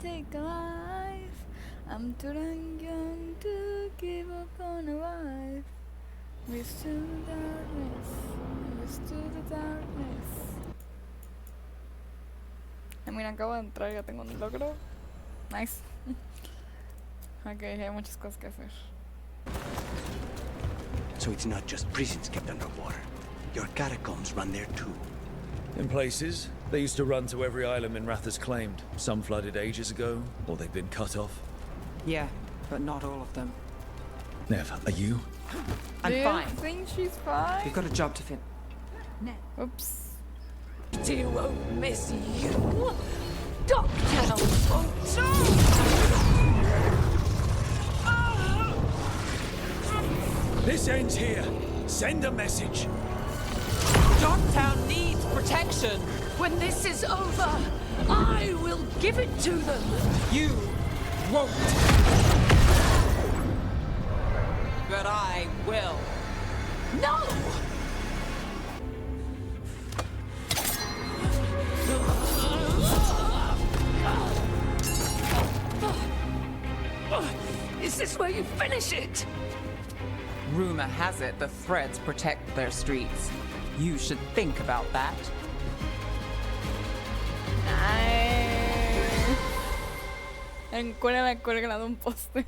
Take a life. I'm too damn young to give up on a wife. Wish to the darkness. Wish to the darkness. Mira, acabo de entrar, ya tengo un logro. Nice. Ok, hay muchas cosas que hacer. So it's not just prisons kept underwater. Your catacombs run there too. In places, they used to run to every island Minrath's claimed. Some flooded ages ago, or they've been cut off. Yeah, but not all of them. Nev, are you? I'm Do fine. you think she's fine? We've got a job to finish. Oops. He won't miss you. Dogtown won't. This ends here. Send a message. Dogtown needs protection. When this is over, I will give it to them. You won't. But I will. No! Is this where you finish it? Rumor has it the Threads protect their streets. You should think about that. Ay. Encuérdala colgada de un poste.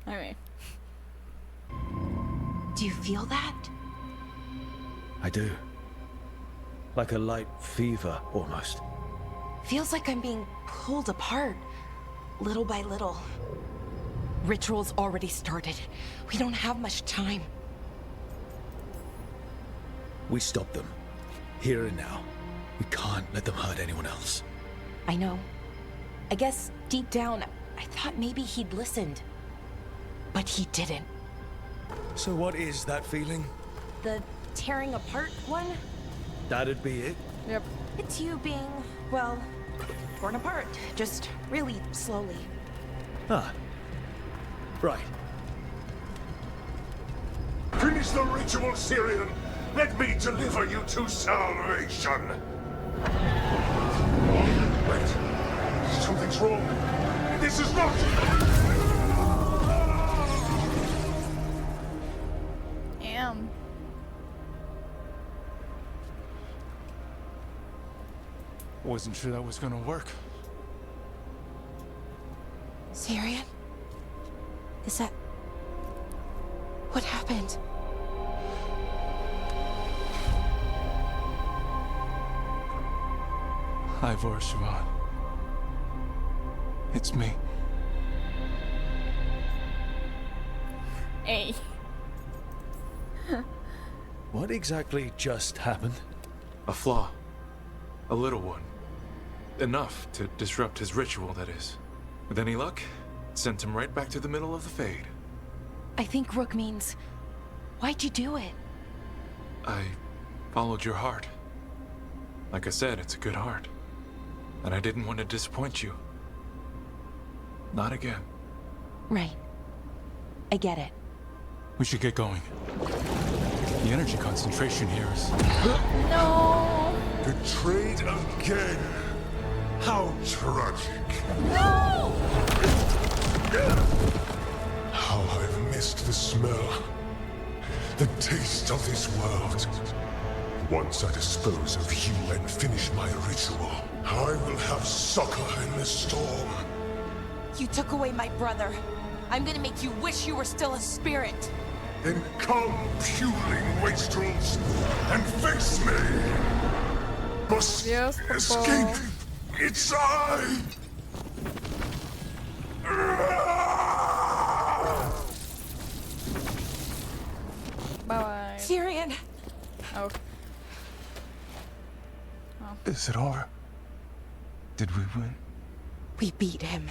Okay. Do you feel that? I do. Like a light fever, almost. Feels like I'm being pulled apart, little by little. Ritual's already started. We don't have much time. We stop them. Here and now. We can't let them hurt anyone else. I know. I guess deep down, I thought maybe he'd listened. But he didn't. So what is that feeling? The tearing apart one? That'd be it? Yep. It's you being, well, torn apart. Just really slowly. Ah. Right. Finish the ritual, Syrian! Let me deliver you to salvation! Wait. Something's wrong. This is not... Damn. Wasn't sure that was gonna work. Syrian? Is that... What happened? Ivor Siobhan. It's me. Hey. What exactly just happened? A flaw. A little one. Enough to disrupt his ritual, that is. With any luck, it sent him right back to the middle of the Fade. I think Rook means... Why'd you do it? I followed your heart. Like I said, it's a good heart. And I didn't want to disappoint you. Not again. Right. I get it. We should get going. The energy concentration here is... No. Betrayed again! How tragic! No. How I've missed the smell. The taste of this world. Once I dispose of you and finish my ritual, I will have succor in the storm. You took away my brother. I'm gonna make you wish you were still a spirit. Then come, puling wastrels, and face me! Must Dios, por escape! favor. It's I! Bye-bye. Syrian! Oh. Is it over? Did we win? We beat him.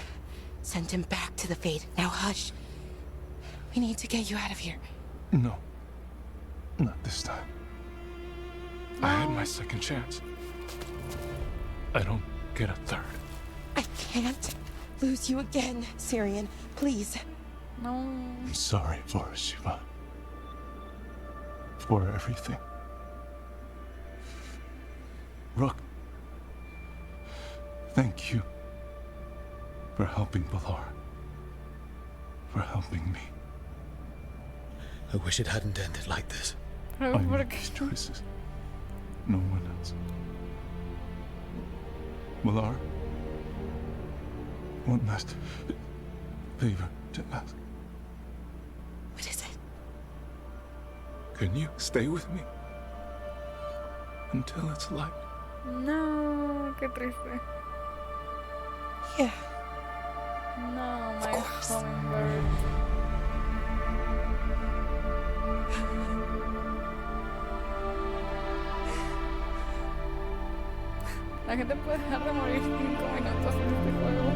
Sent him back to the Fade. Now hush. We need to get you out of here. No. Not this time. I had my second chance. I don't get a third. I can't lose you again, Syrian. Please. No. I'm sorry for Siobhan. For everything. Rook. Thank you for helping Balar. For helping me. I wish it hadn't ended like this. Pero I ¿por made qué? these choices. No one else. Balar, one last favor to ask. What is it? Can you stay with me until it's light? No, qué triste. Yeah. No, my course. hummingbird. La gente puede dejar de morir 5 minutos en este juego.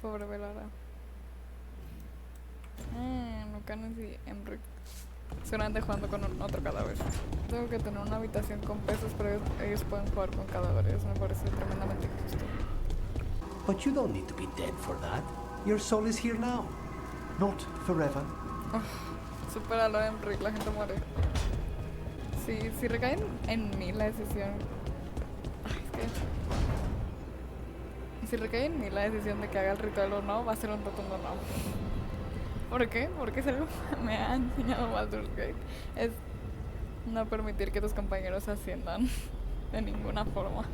Pobre Velara. Lucanis y Emric. Seguramente jugando con otro cadáver. Tengo que tener una habitación con pesos, pero ellos pueden jugar con cadáveres. Me parece tremendamente injusto. But you don't need to be dead for that. Your soul is here now. Not forever. Supéralo, Emric, la gente muere. Si recae en mí la decisión. Ay, es que. Si recae en mí la decisión de que haga el ritual o no, va a ser un rotundo no. ¿Por qué? Porque es algo que me ha enseñado Baldur's Gate. Es no permitir que tus compañeros asciendan de ninguna forma.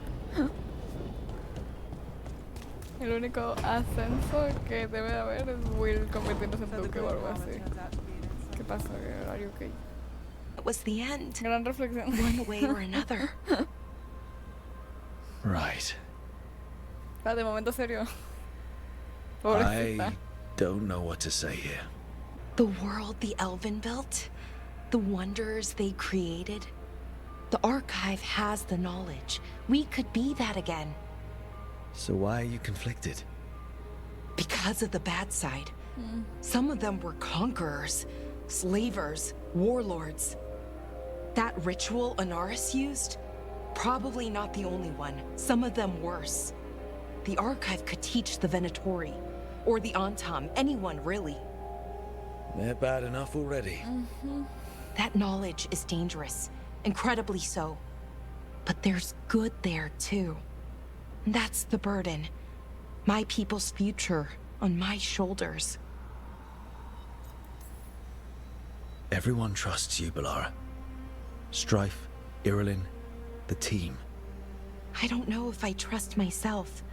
El único ascenso que debe de haber es Will convirtiéndose en duque o algo así. ¿Qué pasa? Are you okay? It was the end. Gran reflexión. One way or another. Right. De momento serio. I Pobrecita. don't know what to say here. The world the Elven built, the wonders they created. The archive has the knowledge. We could be that again. So why are you conflicted? Because of the bad side. Some of them were conquerors, slavers, warlords. That ritual Anaris used? Probably not the only one. Some of them worse. The archive could teach the Venatori, or the Antam, anyone really. They're bad enough already. That knowledge is dangerous, incredibly so. But there's good there too. That's the burden. My people's future on my shoulders. Everyone trusts you, Balara. Strife, Irilyn, the team. I don't know if I trust myself.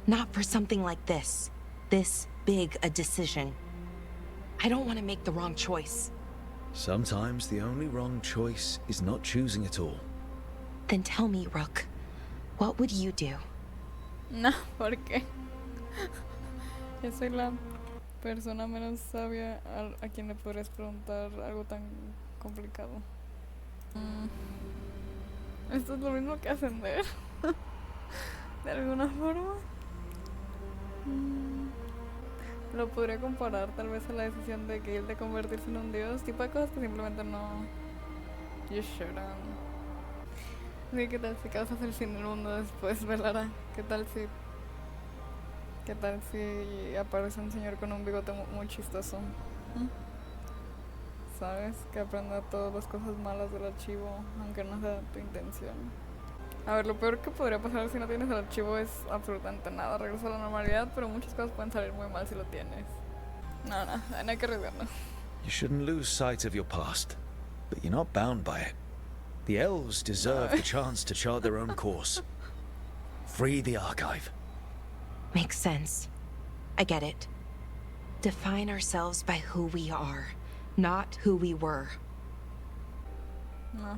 Not for something like this. This big a decision. I don't want to make the wrong choice. Sometimes the only wrong choice is not choosing at all. Then tell me, Rook, what would you do? No, ¿por qué? Yo soy la persona menos sabia a quien le podrías preguntar algo tan complicado. Esto es lo mismo que ascender. De alguna forma. Lo podría comparar tal vez a la decisión de Gale de convertirse en un dios. Tipo de cosas que simplemente no... You shouldn't. Sí, ¿qué tal si causas el fin del mundo después, Velara? ¿Qué tal si aparece un señor con un bigote muy chistoso? ¿Sabes? Que aprenda todas las cosas malas del archivo, aunque no sea tu intención. A ver, lo peor que podría pasar si no tienes el archivo es absolutamente nada. Regresa a la normalidad, pero muchas cosas pueden salir muy mal si lo tienes. No, hay que arriesgarlo. You shouldn't lose sight of your past, but you're not bound by it. The elves deserve the chance to chart their own course. Free the archive. Makes sense. I get it. Define ourselves by who we are, not who we were. No.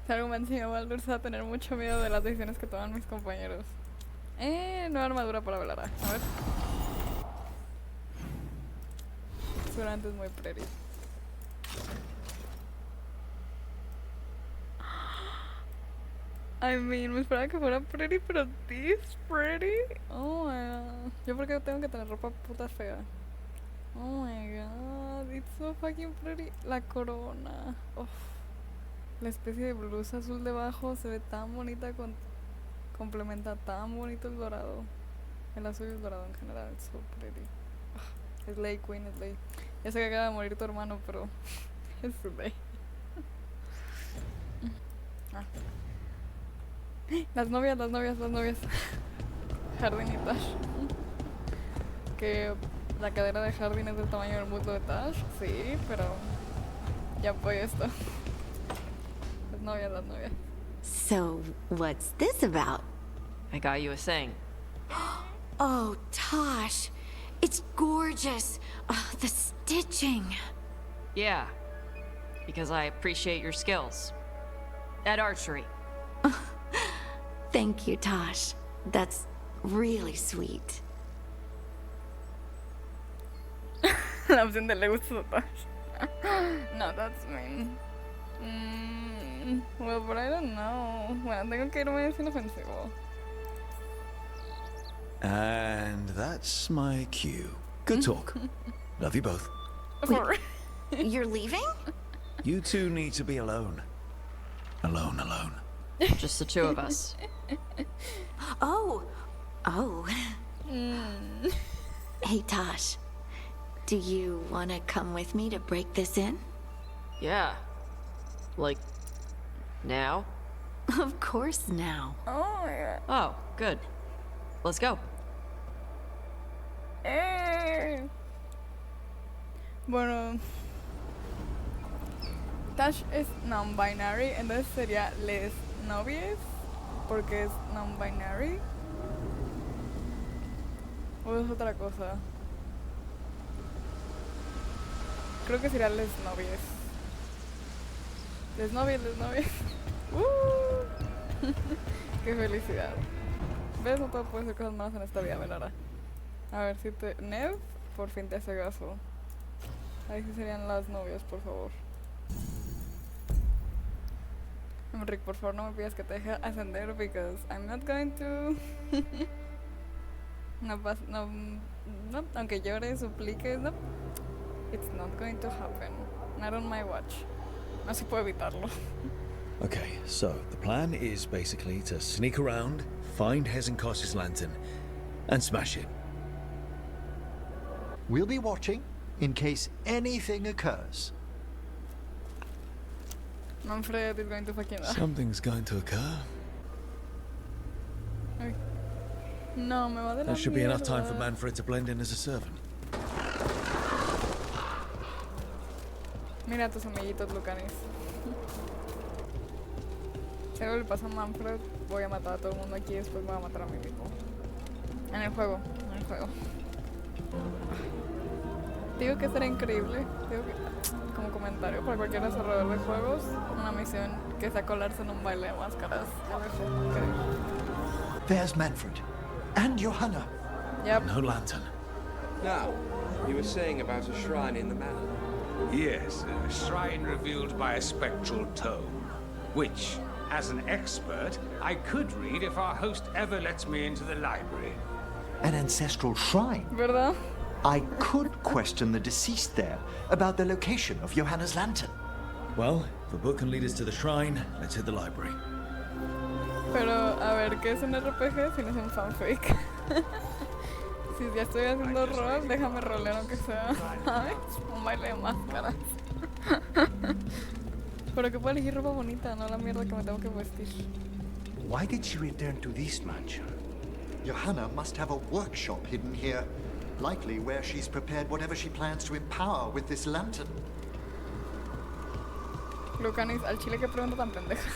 Si algo me enseñó Baldur's a tener mucho miedo de las decisiones que toman mis compañeros. Nueva armadura para Velara. A ver. Seguramente es muy pretty. I mean, me esperaba que fuera pretty, pero this pretty. Oh my god. Yo porque tengo que tener ropa puta fea. Oh my god, it's so fucking pretty. La corona. Uf. La especie de blusa azul debajo se ve tan bonita, complementa tan bonito el dorado. El azul y el dorado en general, it's so pretty. Slay Queen, Slay. Ya sé que acaba de morir tu hermano, pero es Slay. Las novias. Jardín y Tash. Que la cadera de Jardín es del tamaño del muslo de Tash. Sí, pero ya apoyo esto. Las novias. So, what's this about? I got you a thing. Oh, Tosh, it's gorgeous. Oh, the stitching. Yeah, because I appreciate your skills. At archery. Thank you, Tosh. That's really sweet. La opción de le gusta a Tash. No, that's mean. Well, but I don't know. Bueno, tengo que irme sin ofensivo. And that's my cue. Good talk. Love you both. You're leaving? You two need to be alone. Alone. Just the two of us. Oh. Hey, Tosh. Do you want to come with me to break this in? Yeah. Like, now? Of course now. Oh my god. Oh, good. Let's go. Bueno, Tash es non-binary, entonces sería les novies, porque es non-binary. O es otra cosa. Creo que sería les novies. Les novies. Qué felicidad. ¿Ves? No todo puede ser cosas malas en esta vida, Velara. A ver si te... Nev, por fin te hace caso. Ahí sí serían las novias, por favor. Rick, por favor no me pidas que te deje ascender, because I'm not going to... no, aunque llore, suplique, no. It's not going to happen. Not on my watch. No se puede evitarlo. Okay, so the plan is basically to sneak around, find Hezekiah's lantern, and smash it. We'll be watching in case anything occurs. Manfred is going to fucking die. Something's going to occur. Ay. No, me va de la There should be enough time for mierda. Manfred to blend in as a servant. Mira a tus amiguitos, Lucanis. Si algo le pasa a Manfred, voy a matar a todo el mundo aquí y después voy a matar a mí mismo. En el juego. Digo que será increíble. Digo que, como comentario para cualquier desarrollador de juegos, una misión que sea colarse en un baile de máscaras. Ya dejo increíble. There's Manfred. And Johanna. Yep. No lantern. Now, you were saying about a shrine in the manor. Yes, a shrine revealed by a spectral tome, which, as an expert, I could read if our host ever lets me into the library. An ancestral shrine. ¿Verdad? I could question the deceased there about the location of Johanna's lantern. Well, if a book can lead us to the shrine, let's hit the library. Pero, a ver, ¿qué es un RPG si no es un fanfic? Si ya estoy haciendo rol, déjame rolear aunque sea, ¿sabes? Un baile de máscaras. Pero que puedo elegir ropa bonita, no la mierda que me tengo que vestir. Why did she return to this mansion? Johanna must have a workshop hidden here, likely where she's prepared whatever she plans to empower with this lantern. Lucanis, al chile que pregunta tan pendeja.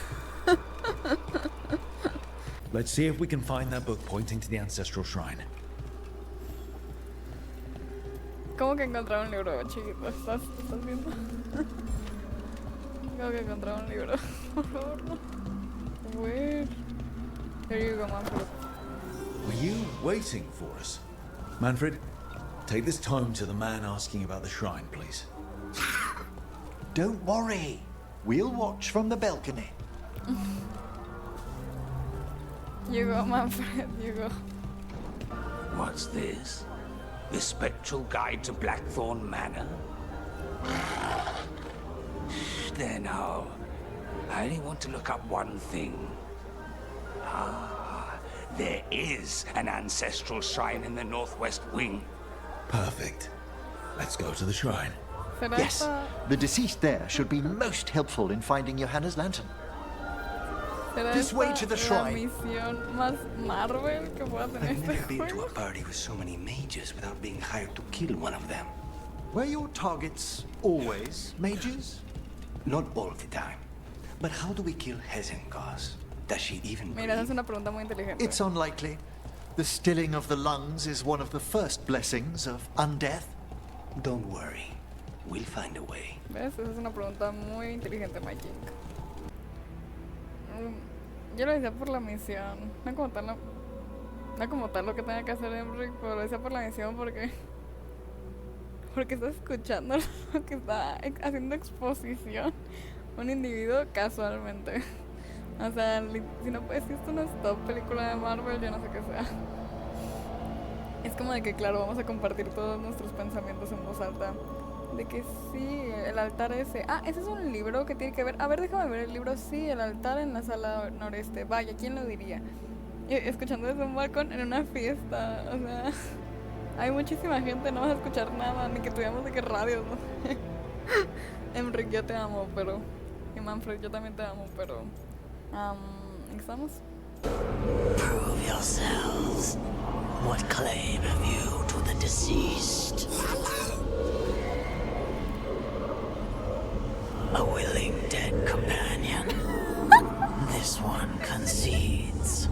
Let's see if we can find that book pointing to the ancestral shrine. ¿Cómo que encontrar un libro, chiquito? ¿Estás viendo? ¿Cómo que encontrar un libro? Por favor, no. Weird. Here you go, Manfred. Were you waiting for us? Manfred, take this tome to the man asking about the shrine, please. Don't worry. We'll watch from the balcony. You go, Manfred, you go. What's this? The Spectral Guide to Blackthorn Manor? There now. I only want to look up one thing. There is an ancestral shrine in the northwest wing. Perfect. Let's go to the shrine. Yes, the deceased there should be most helpful in finding Johanna's lantern. ¿Será This way esta to the la shrine. misión más Marvel que pueda tener I've este never been to juego? a party with so many mages without being hired to kill one of them. Were your targets always mages? Not all the time. But how do we kill Hezenkos? Does she even Mira, esa breathe? es una pregunta muy inteligente. It's unlikely. The stilling of the lungs is one of the first blessings of undeath. Don't worry. We'll find a way. ¿Ves? Esa es una pregunta muy inteligente, my king. Yo lo decía por la misión. No como tal, no como tal lo que tenía que hacer Enric, pero lo decía por la misión porque estás escuchando lo que está haciendo exposición un individuo casualmente. O sea, si no puedes decir esto no es top película de Marvel, yo no sé qué sea. Es como de que, claro, vamos a compartir todos nuestros pensamientos en voz alta. De que sí, el altar ese. Ah, ese es un libro que tiene que ver. A ver, déjame ver el libro. Sí, el altar en la sala noreste. Vaya, ¿quién lo diría? Escuchando desde un balcón en una fiesta. O sea, hay muchísima gente, no vas a escuchar nada, ni que tuviéramos de qué radios, ¿no? Enric, yo te amo, pero. Y Manfred, yo también te amo, pero. ¿Estamos? Prove yourselves. What claim have you to the deceased? A willing dead companion. This one concedes.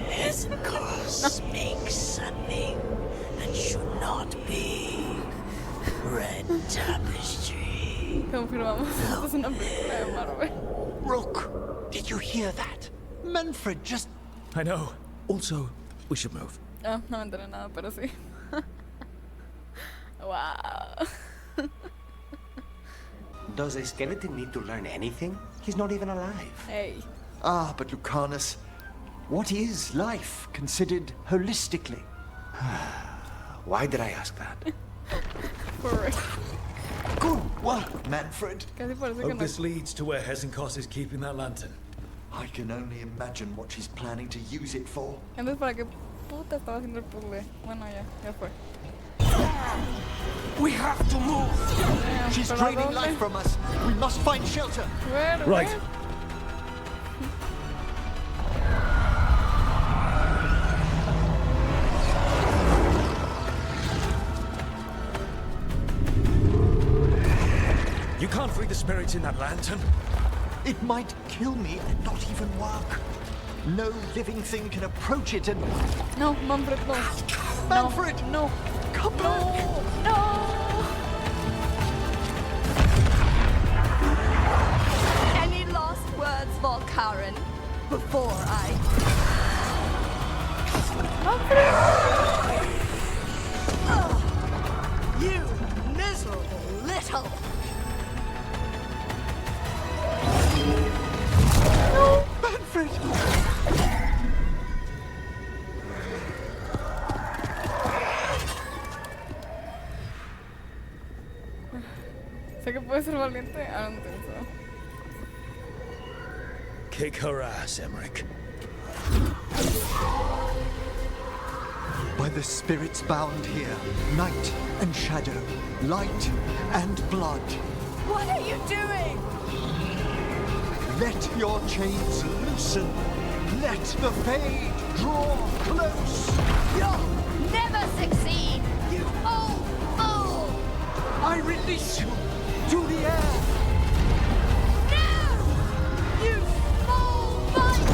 Hezenkos makes something that should not be. Red tapestry. Confirmamos, esto es una película de Marvel. Rook, did you hear that? Manfred just... I know. Also, we should move. Ah, no me enteré nada, pero sí. Wow. Does a skeleton need to learn anything? He's not even alive. Hey. Ah, but Lucanus, what is life considered holistically? Why did I ask that? Good work, Manfred. Casi parece que Hope no. this leads to where Hezenkos is keeping that lantern. I can only imagine what she's planning to use it for. Entonces, ¿para qué puta estaba haciendo el puzzle? Bueno, ya fue. We have to move! She's pero draining ¿dónde? life from us. We must find shelter. Where? Right. You can't free the spirits in that lantern. It might kill me and not even work. No living thing can approach it and... No, Manfred, no. Manfred! No. Come back! No. Any last words for Karen before I... You miserable little... Manfred! Sé que puede ser valiente, I don't think so. Kick her ass, Emmerich. By the spirits bound here, night and shadow, light and blood. What are you doing? Let your chains loosen. Let the fade draw close. You'll never succeed, you old fool! I release you to the air. No! You small bite!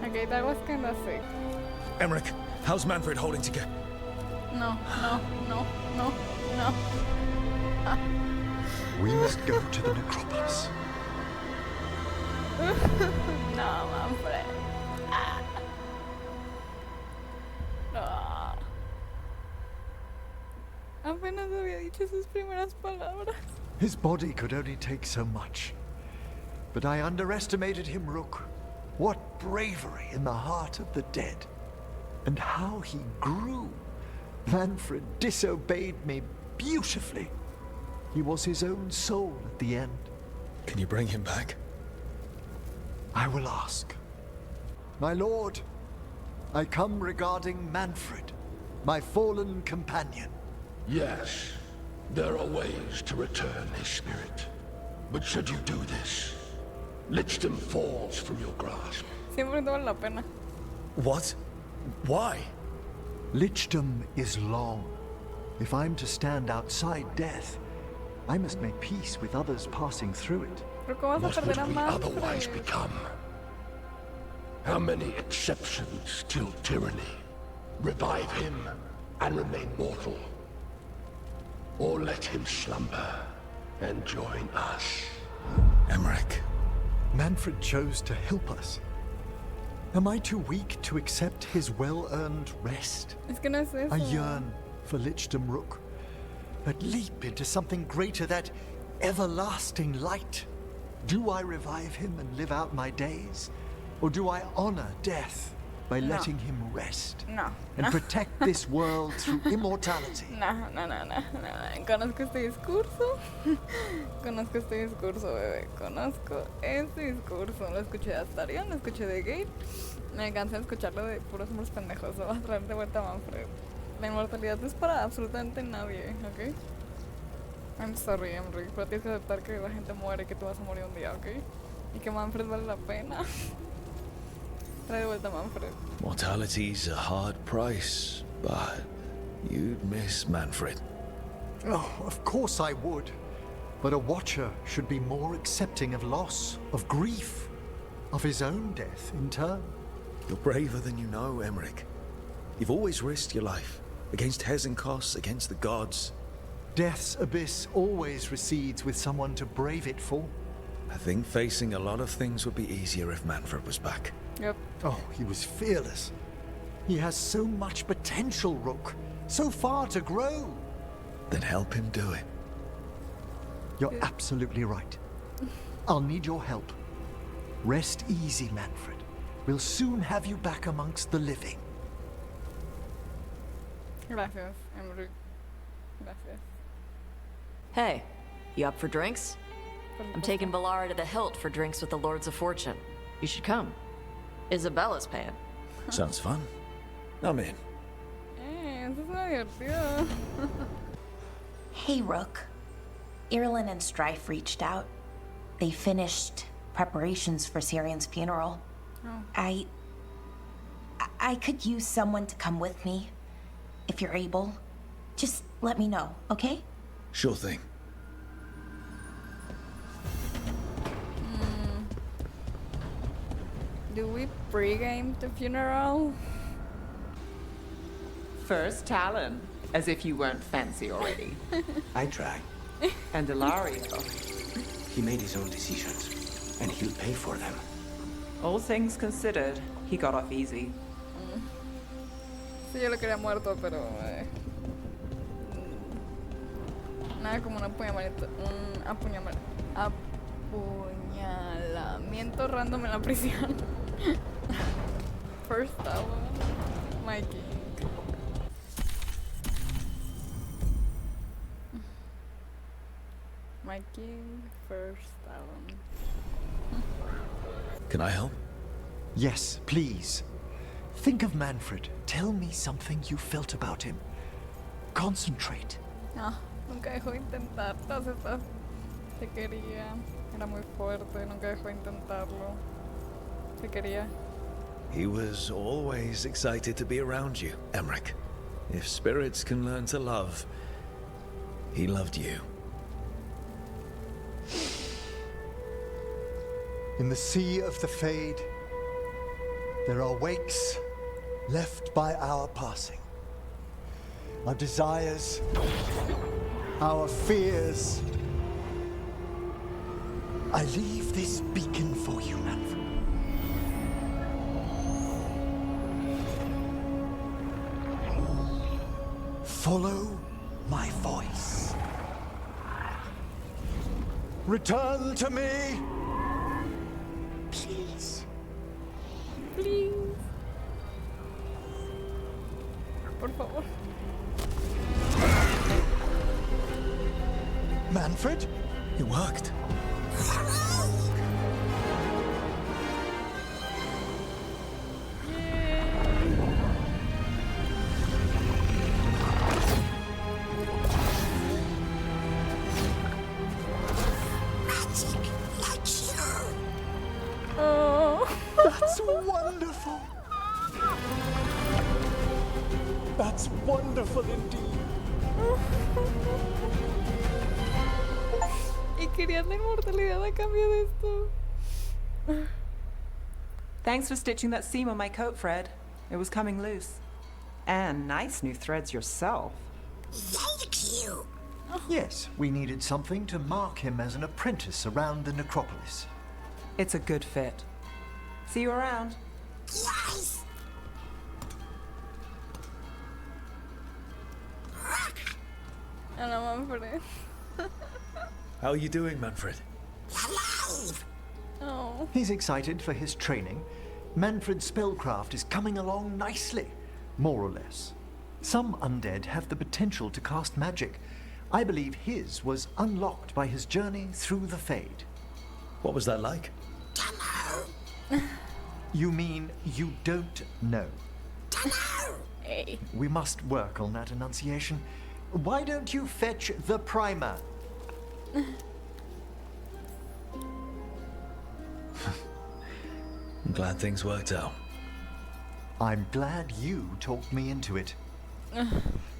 Okay, that was kinda sick. Emmerich, how's Manfred holding together? No. We must go to the necropolis. No, Manfred. No. Apenas había dicho sus primeras palabras. His body could only take so much. But I underestimated him, Rook. What bravery in the heart of the dead. And how he grew. Manfred disobeyed me beautifully. He was his own soul at the end. Can you bring him back? I will ask. My lord, I come regarding Manfred, my fallen companion. Yes, there are ways to return his spirit. But should you do this, Lichdom falls from your grasp. Siempre vale la pena. What? Why? Lichdom is long. If I'm to stand outside death, I must make peace with others passing through it. Pero ¿cómo vas a What would perder a we otherwise Manfred? become? How many exceptions till tyranny? Revive him and remain mortal. Or let him slumber and join us. Emmerich. Manfred chose to help us. Am I too weak to accept his well-earned rest? Es que no es eso. I yearn for Lichdom Rook, but leap into something greater, that everlasting light. Do I revive him and live out my days? Or do I honor death by No. letting him rest? No. And no. protect this world through immortality? No. Conozco este discurso. Conozco este discurso, bebé. Conozco este discurso. Lo escuché de Astarion, lo escuché de Gate. Me cansé de escucharlo de puros hombres pendejos. Va a traer de vuelta a Manfred. La inmortalidad no es para absolutamente nadie, ¿ok? I'm sorry, Emmerich, pero tienes que aceptar que la gente muere y que tú vas a morir un día, ¿ok? Y que Manfred vale la pena. Trae de vuelta a Manfred. Mortality's a hard price, but you'd miss Manfred. Oh, of course I would. But a watcher should be more accepting of loss, of grief, of his own death in turn. You're braver than you know, Emmerich. You've always risked your life. Against Hezenkos, against the gods. Death's abyss always recedes with someone to brave it for. I think facing a lot of things would be easier if Manfred was back. Yep. Oh, he was fearless. He has so much potential, Rook. So far to grow. Then help him do it. You're absolutely right. I'll need your help. Rest easy, Manfred. We'll soon have you back amongst the living. Gracias, Emmerich. Gracias. Hey, you up for drinks? I'm taking Valara to the Hilt for drinks with the Lords of Fortune. You should come. Isabella's paying. Sounds fun. I'm in. Eso es muy divertido. Hey, Rook. Irulan and Strife reached out. They finished preparations for Sirion's funeral. Oh. I could use someone to come with me. If you're able, just let me know, okay? Sure thing. Do we pregame the funeral? First Talon, as if you weren't fancy already. I try. And Ilario. He made his own decisions, and he'll pay for them. All things considered, he got off easy. Sí, yo lo quería muerto, pero... nada como un apuñalamiento random en la prisión. First Talon, my king. My king, first Talon. Can I help? Yes, please. Think of Manfred. Tell me something you felt about him. Concentrate. No, nunca dejó de intentar todas estas. Te quería. Era muy fuerte, nunca dejó de intentarlo. Te quería. He was always excited to be around you, Emmerich. If spirits can learn to love, he loved you. In the sea of the Fade, there are wakes left by our passing. Our desires, our fears. I leave this beacon for you, Manfred. Follow my voice. Return to me. Please. Please. Por favor. Manfred? It worked. That's wonderful. That's wonderful indeed. Y querían la inmortalidad a cambio de esto. Thanks for stitching that seam on my coat, Fred. It was coming loose. And nice new threads yourself. Thank you. Yes, we needed something to mark him as an apprentice around the necropolis. It's a good fit. See you around. Yes. Hello, Manfred. How are you doing, Manfred? Alive. Oh. He's excited for his training. Manfred's spellcraft is coming along nicely, more or less. Some undead have the potential to cast magic. I believe his was unlocked by his journey through the Fade. What was that like? You mean you don't know? Hey. We must work on that enunciation. Why don't you fetch the primer? I'm glad things worked out. I'm glad you talked me into it.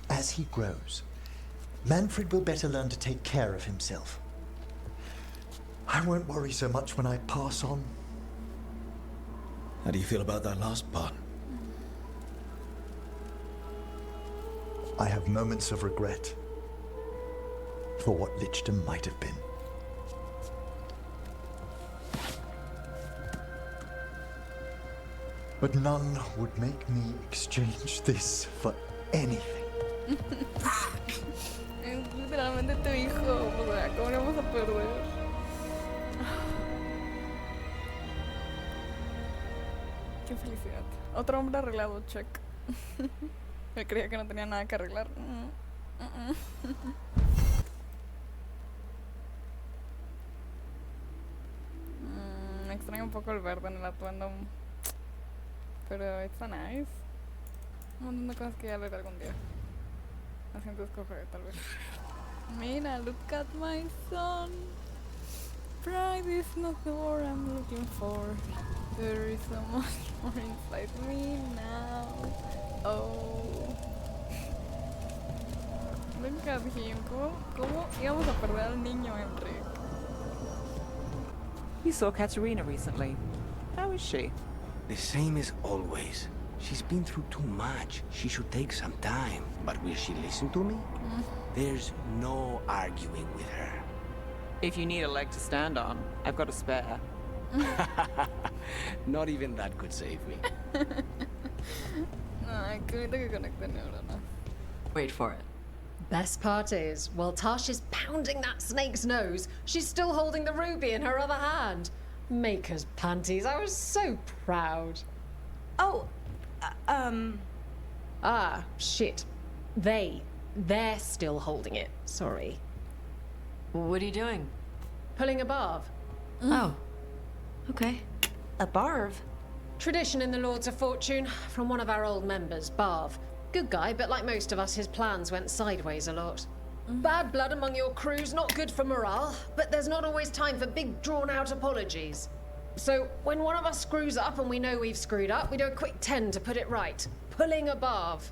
As he grows, Manfred will better learn to take care of himself. I won't worry so much when I pass on. How do you feel about that last part? I have moments of regret for what Lichdom might have been. But none would make me exchange this for anything. Es literalmente tu hijo, o sea, ¿cómo le vamos a perder? Qué felicidad. Otro hombre arreglado, check. Me creía que no tenía nada que arreglar. Me extraña un poco el verde en el atuendo. Pero it's so nice. Un montón de cosas que ya leeré algún día. Me siento escoger, tal vez. Mira, look at my son. Pride is not the word I'm looking for. There is so much more inside me now. Oh. Look at him. ¿Cómo íbamos a perder al niño, Henry? You saw Katerina recently. How is she? The same as always. She's been through too much. She should take some time. But will she listen to me? There's no arguing with her. If you need a leg to stand on, I've got a spare. Not even that could save me. Ay, qué bonito que conecte neuronas. Wait for it. Best part is, while Tash is pounding that snake's nose, she's still holding the ruby in her other hand. Maker's panties, I was so proud. Oh, Ah, shit. They're still holding it. Sorry. What are you doing? Pulling a barb. Oh. Okay. A barb? Tradition in the Lords of Fortune, from one of our old members, Barv. Good guy, but like most of us, his plans went sideways a lot. Bad blood among your crew's not good for morale, but there's not always time for big, drawn-out apologies. So, when one of us screws up and we know we've screwed up, we do a quick 10 to put it right. Pulling a Barv.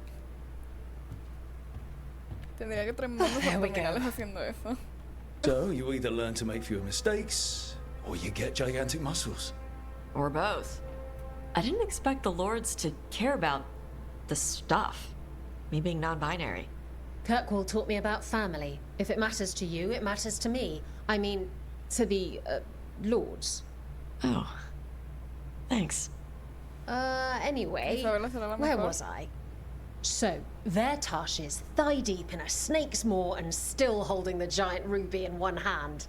Tendría que traer manos abdominales haciendo eso. So, you either learn to make fewer mistakes, or you get gigantic muscles. Or both. I didn't expect the Lords to care about the stuff. Me being non-binary. Kirkwall taught me about family. If it matters to you, it matters to me. I mean, to the, Lords. Oh. Thanks. Anyway, where was I? So, there Tash is, thigh-deep in a snake's maw and still holding the giant ruby in one hand.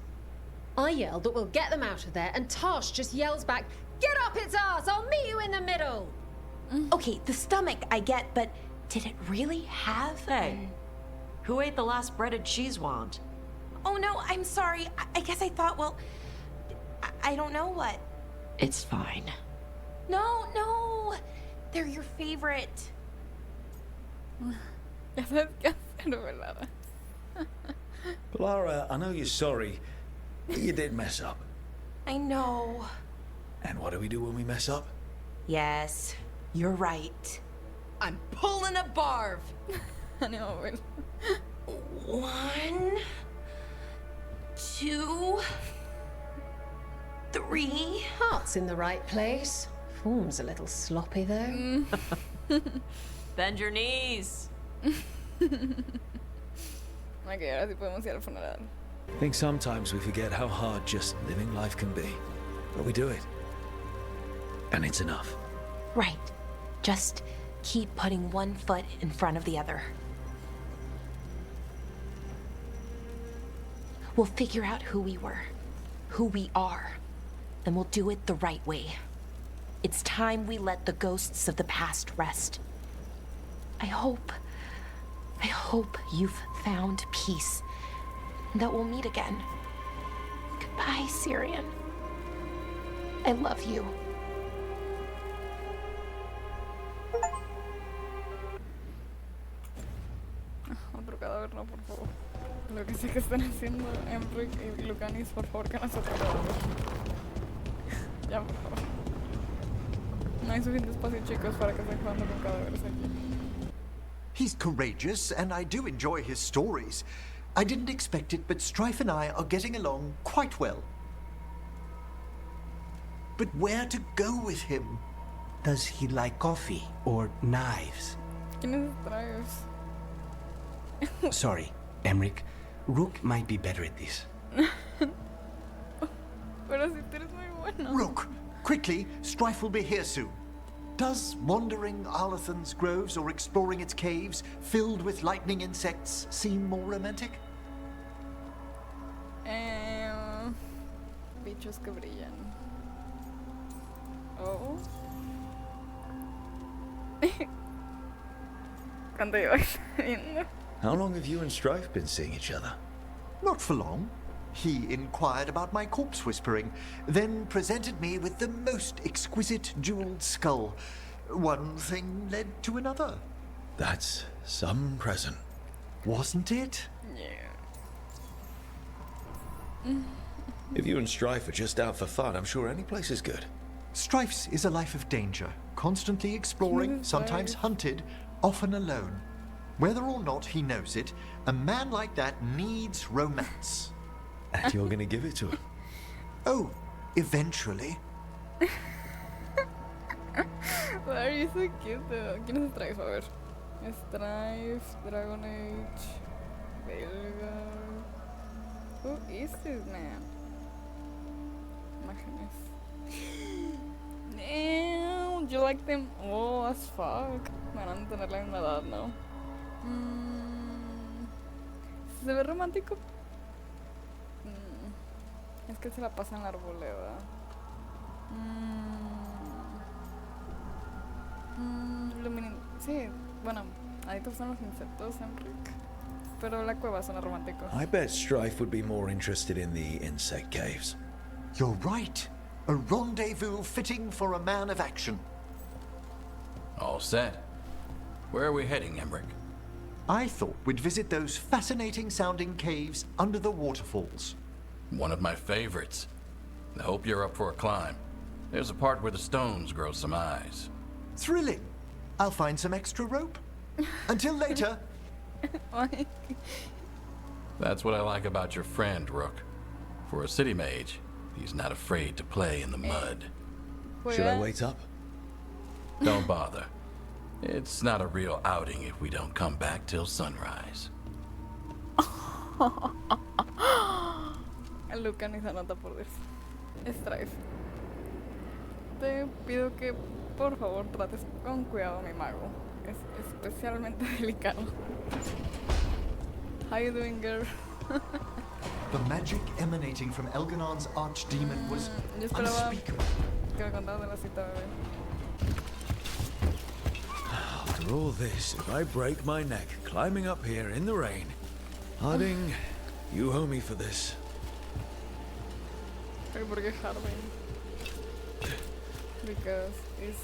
I yelled that we'll get them out of there, and Tash just yells back, "Get up its ass! I'll meet you in the middle!" Okay, the stomach I get, but did it really have... Hey, who ate the last breaded cheese wand? Oh no, I'm sorry. I guess I thought, well, I don't know what. It's fine. No. They're your favorite. Ya sabes qué hacer, Veilguard. Lara, I know you're sorry. You did mess up. I know. And what do we do when we mess up? Yes, you're right. I'm pulling a Barv. Ánimo, Will. 1, 2, 3. Heart's in the right place. Form's a little sloppy, though. Bend your knees. Ok, ahora sí podemos ir al funeral. I think sometimes we forget how hard just living life can be. But we do it. And it's enough. Right. Just keep putting one foot in front of the other. We'll figure out who we were, who we are, and we'll do it the right way. It's time we let the ghosts of the past rest. I hope you've found peace, and that we'll meet again. Goodbye, Syrian. I love you. Otro cadáver, no, por favor. Lo que sí que están haciendo Emric y Lucanis, por favor, que no se otro cadáver. Ya, por favor. No hay suficiente espacio, chicos, para que estén jugando con cadáveres aquí. He's courageous, and I do enjoy his stories. I didn't expect it, but Strife and I are getting along quite well. But where to go with him? Does he like coffee or knives? ¿Quién es Strife? Sorry, Emric. Rook might be better at this. Pero si tú eres muy bueno. Rook, quickly, Strife will be here soon. Does wandering Arlathan's groves or exploring its caves filled with lightning insects seem more romantic? Bichos que brillan. Oh. Cuando yo viendo. How long have you and Strife been seeing each other? Not for long. He inquired about my corpse whispering, then presented me with the most exquisite jeweled skull. One thing led to another. That's some present. Wasn't it? Yeah. If you and Strife are just out for fun, I'm sure any place is good. Strife's is a life of danger, constantly exploring, sometimes hunted, often alone. Whether or not he knows it, a man like that needs romance. And you're gonna give it to him? Oh, eventually. Why are you so cute though? ¿Quién es Strife? A ver. Strife, Dragon Age, Veilguard. Who is this man? Imágenes. Damn, you like them? Oh, as fuck. Van a tener la misma edad, ¿no? ¿Se ve romántico? Es que se la pasa en la arboleda. Sí, bueno, adictos son los insectos, Emric. Pero la cueva suena romántico. I bet Strife would be more interested in the insect caves. You're right. A rendezvous fitting for a man of action. All set. Where are we heading, Emric? I thought we'd visit those fascinating sounding caves under the waterfalls. One of my favorites. I hope you're up for a climb. There's a part where the stones grow some eyes. Thrilling. I'll find some extra rope. Until later. That's what I like about your friend, Rook. For a city mage, he's not afraid to play in the mud. Should I wait up? Don't bother. It's not a real outing if we don't come back till sunrise. Lucanis anota por Dios. Strife. Te pido que por favor trates con cuidado a mi mago. Es especialmente delicado. How you doing, girl? The magic emanating from Elganon's archdemon was Yo esperaba unspeakable. que me contaras de la cita, bebé. After all this, if I break my neck climbing up here in the rain, Harding, You owe me for this. Pero ¿por qué Harvey? Because it's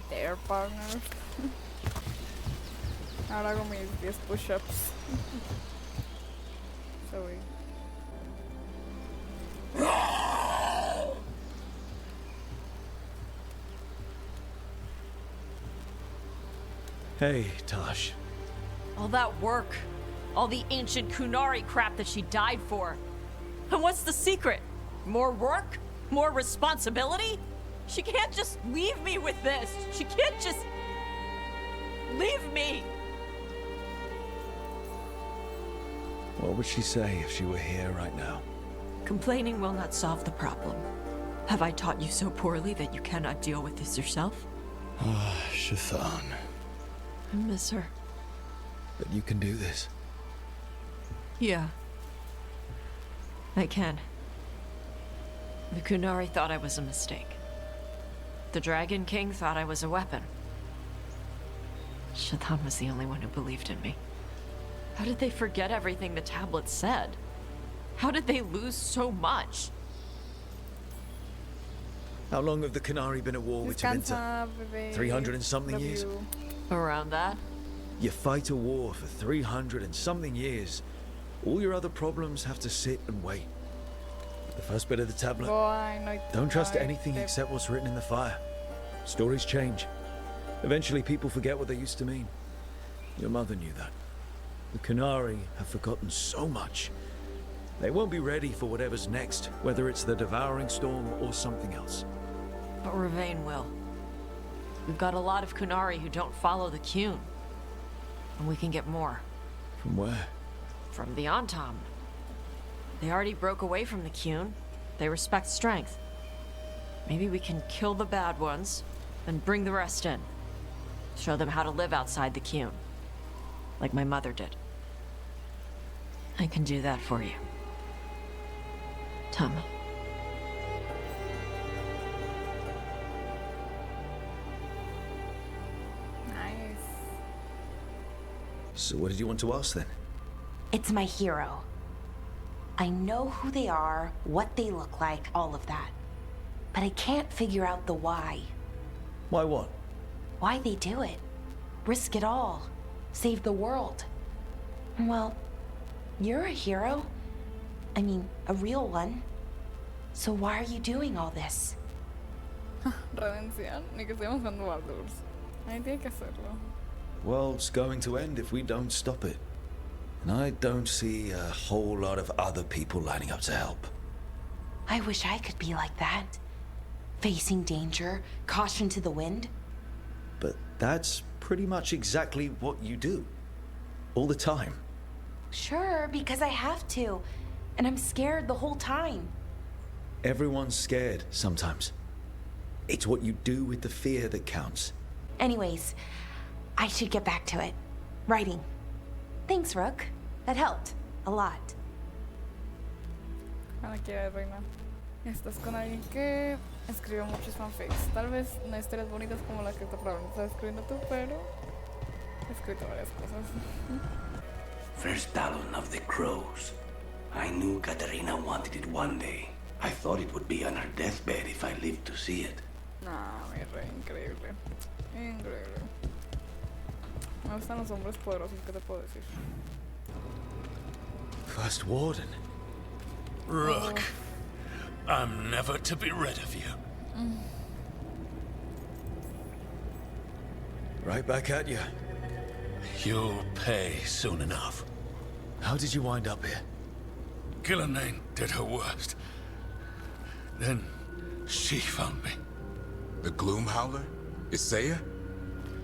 their partner. Ahora hago mis 10 push-ups. Sorry. Hey, Tosh. All that work, all the ancient Kunari crap that she died for. And what's the secret? More work? More responsibility? She can't just leave me with this. She can't just leave me. What would she say if she were here right now? Complaining will not solve the problem. Have I taught you so poorly that you cannot deal with this yourself? Ah, Shathan. I miss her. But you can do this. Yeah. I can. The Kunari thought I was a mistake. The Dragon King thought I was a weapon. Shathan was the only one who believed in me. How did they forget everything the tablets said? How did they lose so much? How long have the Kunari been at war with Tavinta? 300 and something years? Around that? You fight a war for 300 and something years. All your other problems have to sit and wait. The first bit of the tablet. Don't trust anything except what's written in the fire. Stories change. Eventually people forget what they used to mean. Your mother knew that. The Kunari have forgotten so much. They won't be ready for whatever's next, whether it's the devouring storm or something else. But Ravain will. We've got a lot of Kunari who don't follow the Qun. And we can get more. From where? From the Antam. They already broke away from the Qun. They respect strength. Maybe we can kill the bad ones, and bring the rest in. Show them how to live outside the Qun. Like my mother did. I can do that for you. Tama. Nice. So what did you want to ask then? It's my hero. I know who they are, what they look like, all of that. But I can't figure out the why. Why what? Why they do it. Risk it all. Save the world. Well, you're a hero. I mean, a real one. So why are you doing all this? Redención. Ni que estemos jugando Baldur's. Ahí tiene que hacerlo. World's going to end if we don't stop it. And I don't see a whole lot of other people lining up to help. I wish I could be like that. Facing danger, caution to the wind. But that's pretty much exactly what you do. All the time. Sure, because I have to. And I'm scared the whole time. Everyone's scared sometimes. It's what you do with the fear that counts. Anyways, I should get back to it. Writing. Thanks, Rook. That helped. A lot. Ahora quiere, reina. Estás con alguien que escribe muchos fanfics. Tal vez no historias bonitas como la que probablemente estás escribiendo tú, pero he escrito varias cosas. First Talon of the Crows. I knew Katarina wanted it one day. I thought it would be on her deathbed if I lived to see it. Nah, mi rey, increíble. Increíble. Me gustan los hombres poderosos, ¿qué te puedo decir? First Warden. Rook, I'm never to be rid of you. Right back at you. You'll pay soon enough. How did you wind up here? Killanane did her worst. Then she found me. The Gloom Howler? Isaiah?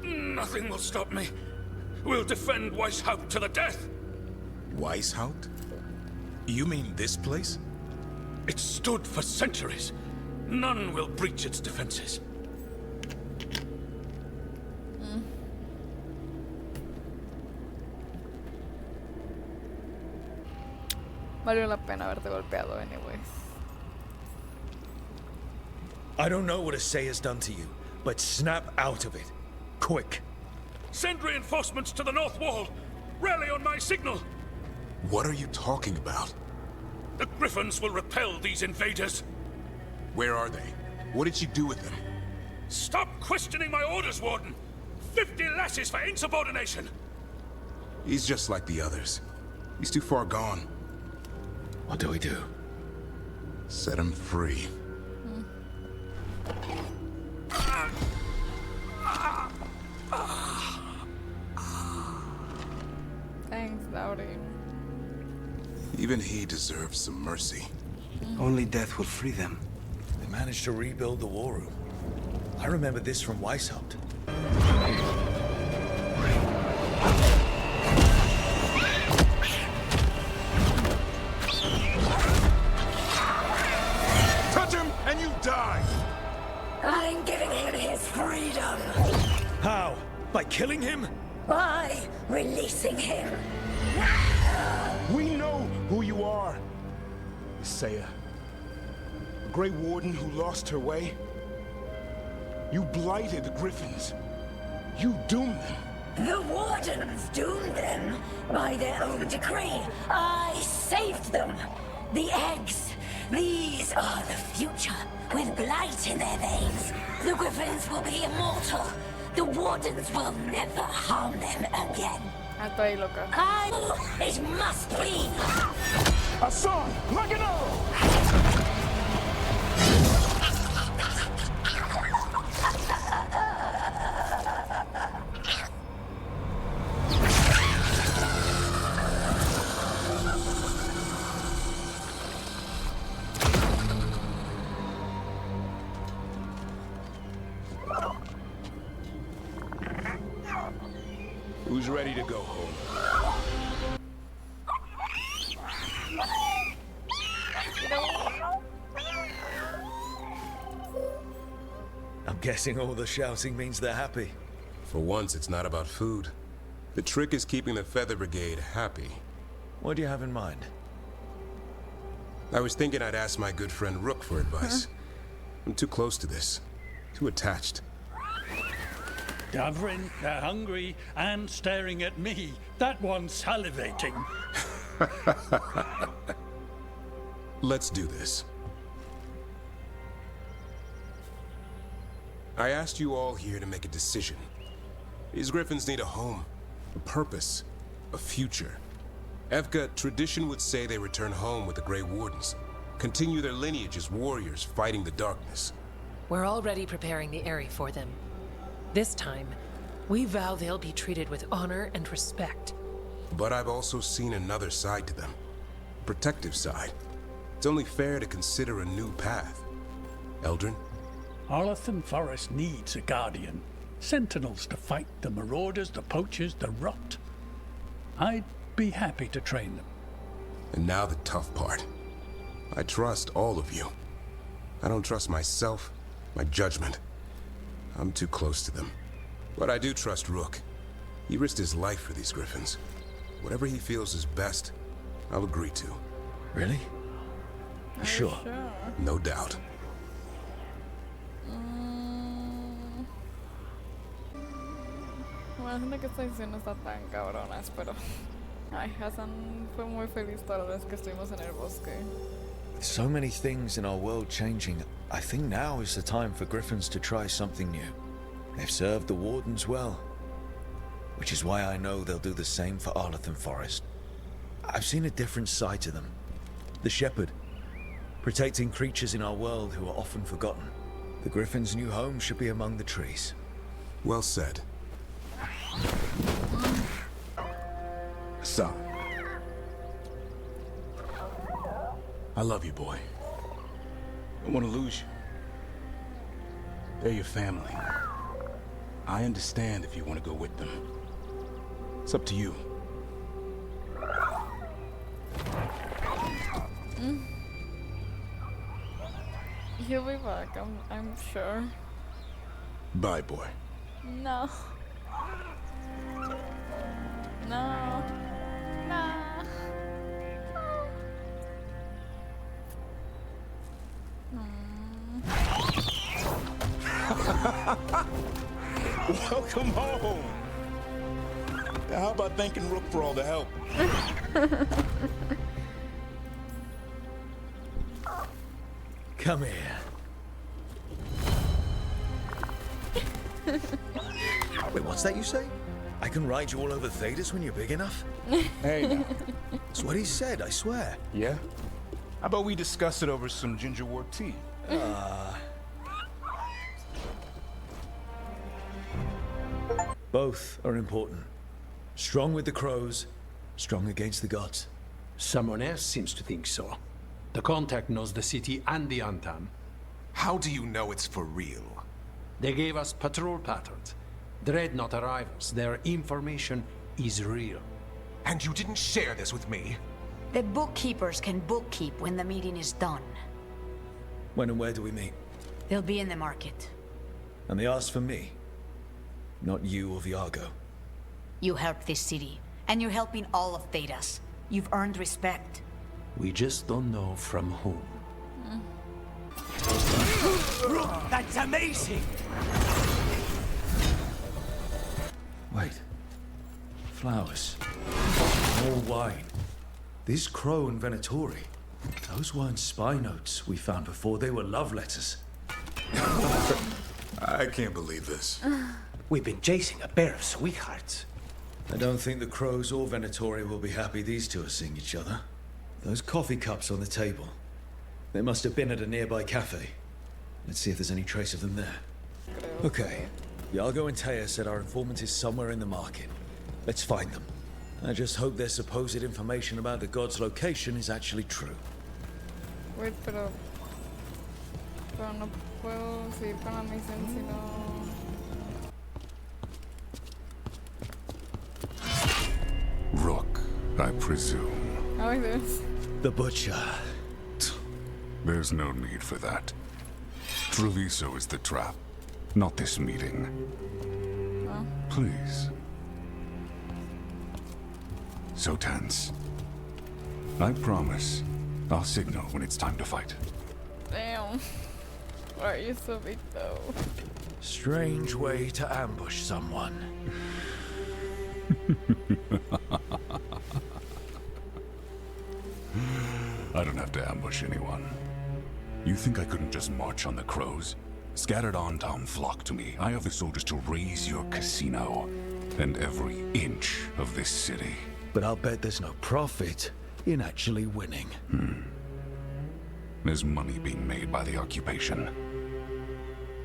Nothing will stop me. We'll defend Weishaupt to the death. Weishaupt? You mean this place? It stood for centuries. None will breach its defenses. Valió la pena haberte golpeado, anyways. I don't know what Isaiah's done to you, but snap out of it. Quick. Send reinforcements to the north wall. Rally on my signal! What are you talking about? The Griffins will repel these invaders. Where are they? What did you do with them? Stop questioning my orders, Warden! 50 lashes for insubordination! He's just like the others. He's too far gone. What do we do? Set him free. Thanks, Dowdy. Even he deserves some mercy. Only death will free them. They managed to rebuild the war room. I remember this from Weishaupt. Touch him and you die! I'm giving him his freedom. How? By killing him? By releasing him. We know who you are. Isaiah. A Grey Warden who lost her way. You blighted the Griffins. You doomed them. The Wardens doomed them by their own decree. I saved them. The eggs. These are the future, with blight in their veins. The Griffins will be immortal. The Wardens will never harm them again. Alto ahí, loca. It must be. Hassan, Magano! Who's ready to go home? I'm guessing all the shouting means they're happy. For once, it's not about food. The trick is keeping the Feather Brigade happy. What do you have in mind? I was thinking I'd ask my good friend Rook for advice. I'm too close to this. Too attached. Davrin, they're hungry and staring at me. That one's salivating. Let's do this. I asked you all here to make a decision. These Griffins need a home, a purpose, a future. Evka, tradition would say they return home with the Grey Wardens, continue their lineage as warriors fighting the darkness. We're already preparing the Eyrie for them. This time, we vow they'll be treated with honor and respect. But I've also seen another side to them. A protective side. It's only fair to consider a new path. Eldrin? Arlathan Forest needs a guardian. Sentinels to fight the marauders, the poachers, the rot. I'd be happy to train them. And now the tough part. I trust all of you. I don't trust myself, my judgment. I'm too close to them. But I do trust Rook. He risked his life for these Griffins. Whatever he feels is best, I'll agree to. Really? You sure? No doubt. La gente que está diciendo está tan cabronas, pero... Ay, Hassan fue muy feliz toda la vez que estuvimos en el bosque. With so many things in our world changing, I think now is the time for Griffins to try something new. They've served the Wardens well, which is why I know they'll do the same for Arlathan Forest. I've seen a different side to them. The Shepherd, protecting creatures in our world who are often forgotten. The Griffins' new home should be among the trees. Well said. Son. I love you, boy. I don't want to lose you. They're your family. I understand if you want to go with them. It's up to you. He'll be back, I'm sure. Bye, boy. No. No. No. Welcome home. How about thanking Rook for all the help? Come here. Wait, what's that you say? I can ride you all over Thedas when you're big enough? Hey, now. That's what he said, I swear. Yeah? How about we discuss it over some gingerwort tea? Both are important. Strong with the crows, strong against the gods. Someone else seems to think so. The contact knows the city and the Antam. How do you know it's for real? They gave us patrol patterns. Dreadnought arrivals. Their information is real. And you didn't share this with me? The bookkeepers can bookkeep when the meeting is done. When and where do we meet? They'll be in the market. And they asked for me, not you or Viago. You helped this city, and you're helping all of Thedas. You've earned respect. We just don't know from whom. That's amazing! Wait. Flowers. More wine. This crow and Venatori. Those weren't spy notes we found before. They were love letters. I can't believe this. We've been chasing a pair of sweethearts. I don't think the crows or Venatori will be happy these two are seeing each other. Those coffee cups on the table. They must have been at a nearby cafe. Let's see if there's any trace of them there. Okay. Iago and Taya said our informant is somewhere in the market. Let's find them. I just hope their supposed information about the god's location is actually true. Wait, pero no puedo seguir con la misión si no... Rook, I presume. I like this. The butcher. There's no need for that. Treviso is the trap, not this meeting. Oh. Please. So tense. I promise, I'll signal when it's time to fight. Damn. Why are you so big though? Strange way to ambush someone. I don't have to ambush anyone. You think I couldn't just march on the crows? Scattered Antam flock to me. I have the soldiers to raise your casino and every inch of this city. But I'll bet there's no profit in actually winning. There's money being made by the occupation,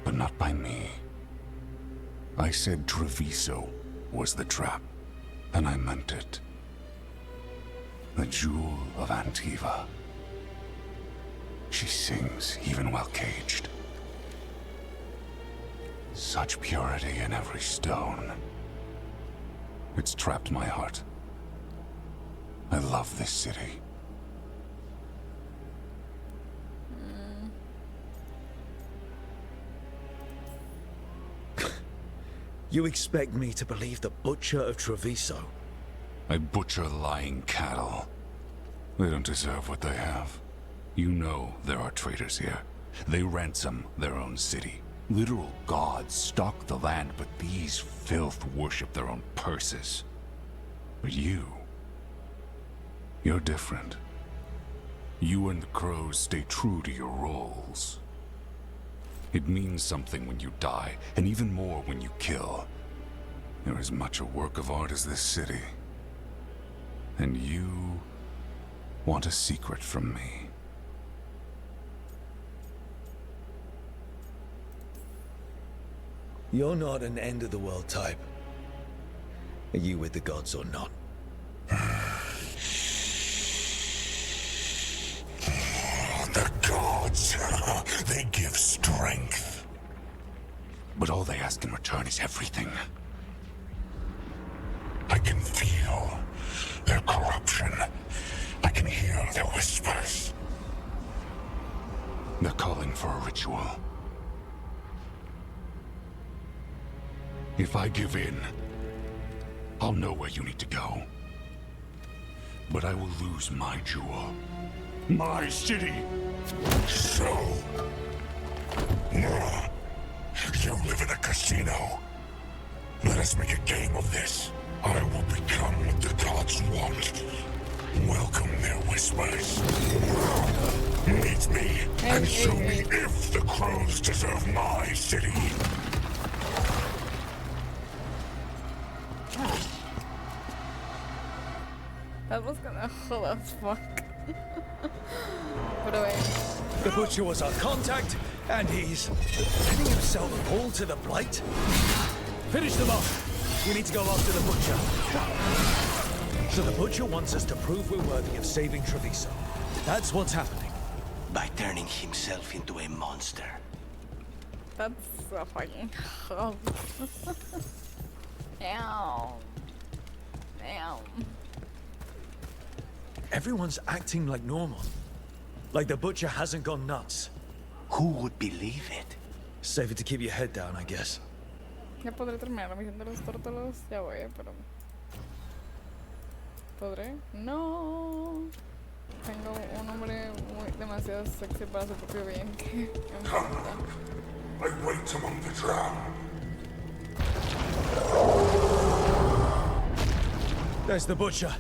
but not by me. I said Treviso was the trap, and I meant it. The jewel of Antiva. She sings even while caged. Such purity in every stone. It's trapped my heart. I love this city. You expect me to believe the butcher of Treviso? I butcher lying cattle. They don't deserve what they have. You know there are traitors here. They ransom their own city. Literal gods stalk the land, but these filth worship their own purses. But you're different. You and the crows stay true to your roles. It means something when you die, and even more when you kill. You're as much a work of art as this city. And you want a secret from me. You're not an end-of-the-world type. Are you with the gods or not? The gods, they give strength. But all they ask in return is everything. I can feel their corruption. I can hear their whispers. They're calling for a ritual. If I give in, I'll know where you need to go. But I will lose my jewel. My city! So... you live in a casino. Let us make a game of this. I will become what the gods want. Welcome their whispers. Meet me and show me if the crows deserve my city. That was gonna hold as fuck. But away. The butcher was our contact, and he's letting himself fall to the blight. Finish them off. We need to go after the butcher. So the butcher wants us to prove we're worthy of saving Treviso. That's what's happening. By turning himself into a monster. That's so fucking hot. Damn. Damn. Everyone's acting like normal. Like the butcher hasn't gone nuts. Who would believe it? Save it to keep your head down, I guess. Ya podré terminar la misión de los tórtolos. Ya voy, pero... ¿Podré? No. Tengo un hombre demasiado sexy para su propio bien que me encanta. I wait among the drowned. There's the butcher.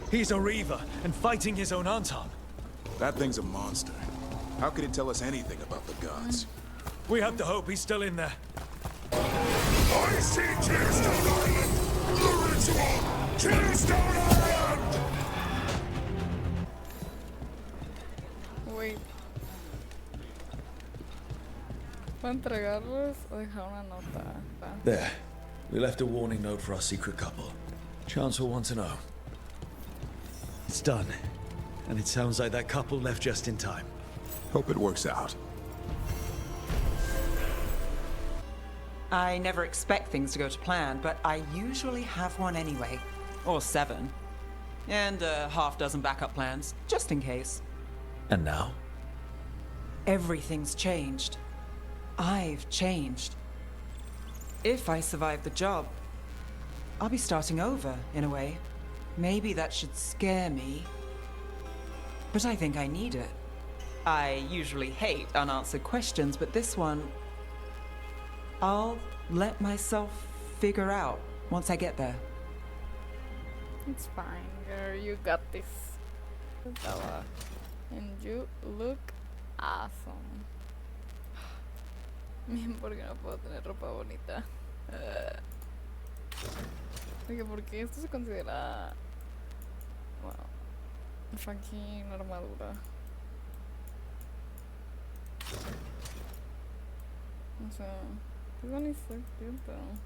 He's a reaver and fighting his own Anton. That thing's a monster. How could it tell us anything about the gods? We have to hope he's still in there. I see Tearstone Island! The ritual! Tearstone Island! Wait. ¿Puedo entregarlos o dejar una nota? There. We left a warning note for our secret couple. Chance will want to know. It's done. And it sounds like that couple left just in time. Hope it works out. I never expect things to go to plan, but I usually have one anyway. Or 7. And a half-dozen backup plans, just in case. And now? Everything's changed. I've changed. If I survive the job, I'll be starting over, in a way. Maybe that should scare me. But I think I need it. I usually hate unanswered questions, but this one... I'll let myself figure out once I get there. It's fine, girl. You got this. And you look awesome. Bien, porque no puedo tener ropa bonita. Oye, porque esto se considera... Bueno, fucking armadura. O sea, this one is so cute though.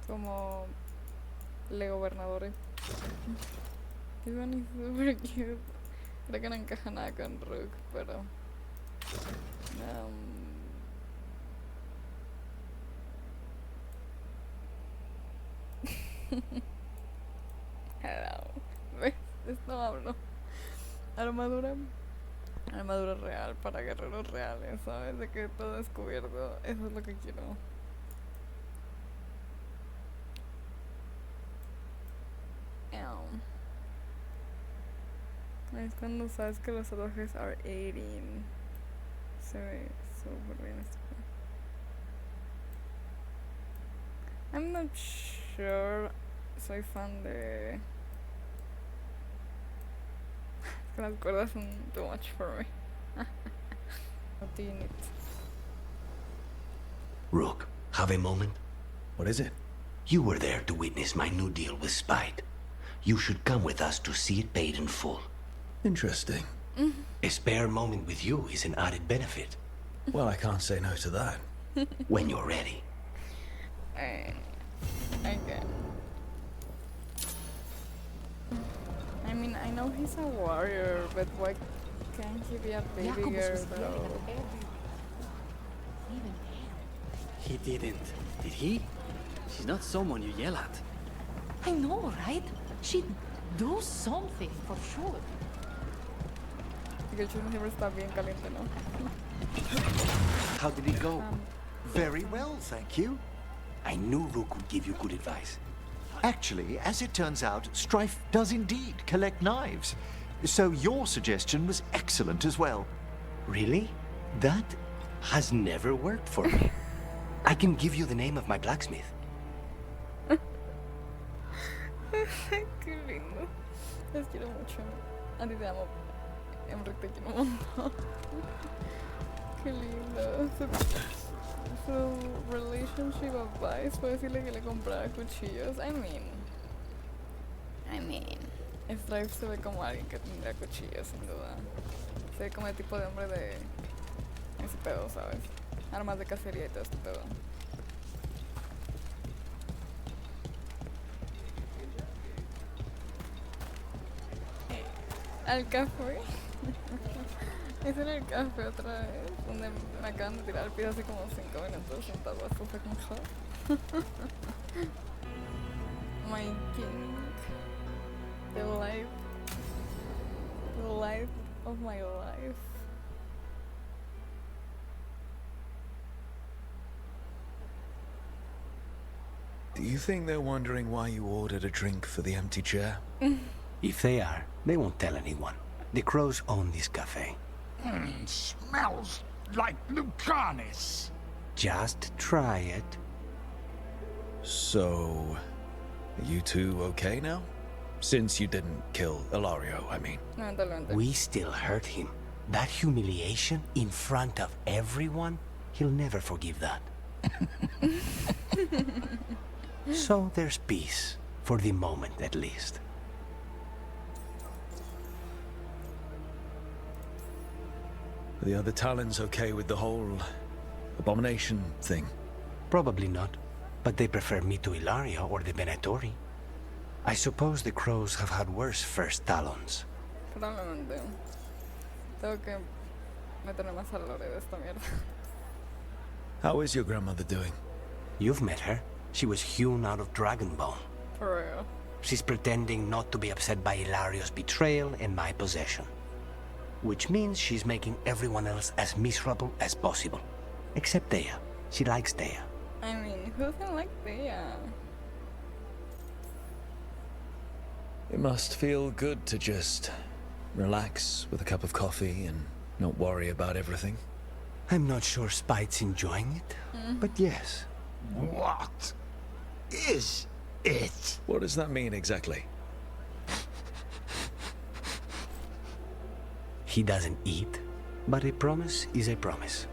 Como Lego gobernadores. This one is super cute. Creo que no encaja nada con Rook, pero... Hello. ¿Ves? Esto hablo. Armadura. Armadura real para guerreros reales, ¿sabes? De que todo descubierto. Eso es lo que quiero. Es cuando sabes que los relojes are 18. Se ve súper bien esto. I'm not sure. Soy fan de... Es que las cuerdas son too much for me. What do you need? Rook, have a moment? What is it? You were there to witness my new deal with Spite. You should come with us to see it paid in full. Interesting. A spare moment with you is an added benefit. Well, I can't say no to that. When you're ready. Okay. I mean, I know he's a warrior, but why can't he be a baby girl though? He didn't, did he? She's not someone you yell at. I know, right? She'd do something for sure. Porque el chisme siempre está bien caliente, ¿no? How did it go? Very well, thank you. I knew Rook would give you good advice. Actually, as it turns out, Strife does indeed collect knives. So your suggestion was excellent as well. Really? That has never worked for me. I can give you the name of my blacksmith. Qué lindo. Les quiero mucho. A ti te amo. Hambre, te quiero un montón. Qué lindo. Su relationship advice fue decirle que le comprara cuchillos. I mean. Strife se ve como alguien que tendría cuchillos, sin duda. Se ve como el tipo de hombre de ese pedo, ¿sabes? Armas de cacería y todo este pedo. Al café. Es en el café otra vez, donde me acaban de tirar al piso hace como 5 minutos sentado a su fucking hot. My king. The life of my life. Do you think they're wondering why you ordered a drink for the empty chair? If they are, they won't tell anyone. The crows own this cafe. Smells like Lucanis. Just try it. So, are you two okay now? Since you didn't kill Ilario, I mean. We still hurt him. That humiliation in front of everyone, he'll never forgive that. So there's peace, for the moment at least. Are the other Talons okay with the whole abomination thing? Probably not, but they prefer me to Ilario or the Venatori. I suppose the crows have had worse first Talons. Probablemente. Tengo que meterme más al lore de esta mierda. How is your grandmother doing? You've met her. She was hewn out of dragon bone. For real. She's pretending not to be upset by Ilario's betrayal and my possession. Which means she's making everyone else as miserable as possible. Except Dea. She likes Dea. I mean, who doesn't like Dea? It must feel good to just relax with a cup of coffee and not worry about everything. I'm not sure Spite's enjoying it, but yes. What is it? What does that mean exactly? He doesn't eat, but a promise is a promise.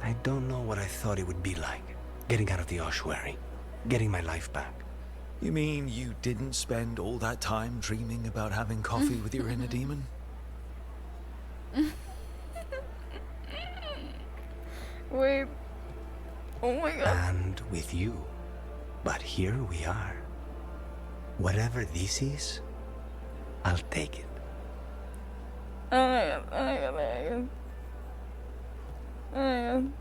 I don't know what I thought it would be like, getting out of the ossuary, getting my life back. You mean you didn't spend all that time dreaming about having coffee with your inner demon? Wait. Oh my god. And with you. But here we are. Whatever this is, I'll take it. Oh my god, oh my god, oh my god. Oh my god.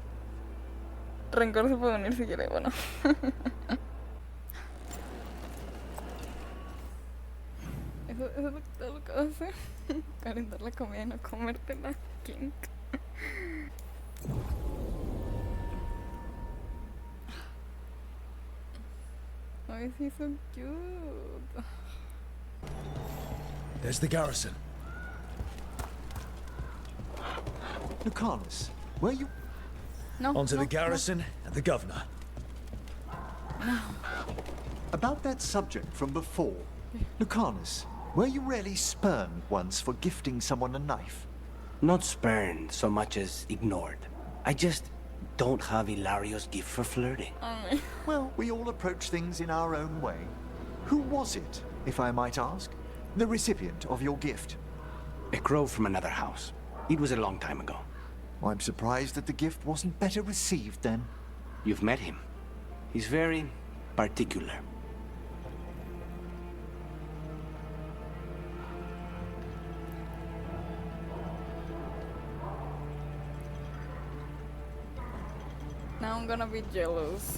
Rencor se puede unir si quiere, bueno. Eso es lo que hace. Calentar la comida y no comértela. Kink. Oh, he's so cute. There's the garrison. Lucanus, were you... No, Onto the garrison and the governor. No. About that subject from before, Lucanus, were you really spurned once for gifting someone a knife? Not spurned so much as ignored. I just don't have Ilario's gift for flirting. Well, we all approach things in our own way. Who was it, if I might ask? The recipient of your gift? A crow from another house. It was a long time ago. I'm surprised that the gift wasn't better received then. You've met him. He's very particular. Now I'm gonna be jealous.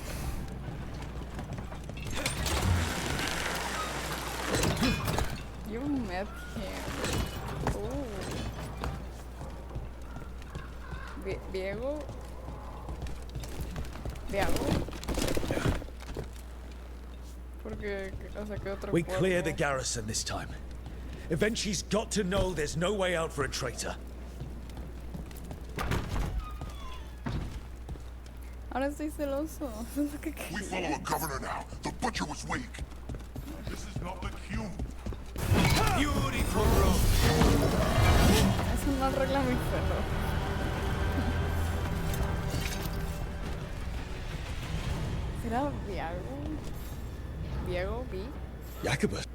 You met him. Oh. Diego? Porque, o sea, que otro We cuerpo. clear the garrison this time. Eventually's got to know there's no way out for a traitor. Ahora estoy celoso. We follow a governor now. The butcher was weak. This is not the cue. Beautiful room. Eso no arregla mi pelo. ¿Será Viago? ¿Viago? ¿Vi? Jacobus.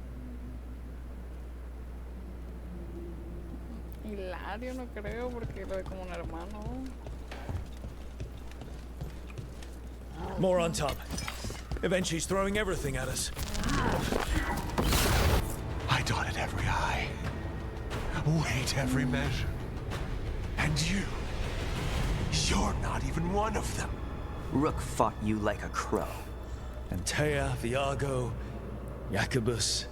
Hilario no creo porque lo ve como un hermano. More on top. Eventually she's throwing everything at us. I dotted every I, weighed every measure. And you're not even one of them. Rook fought you like a crow. Antea, Viago, Jacobus.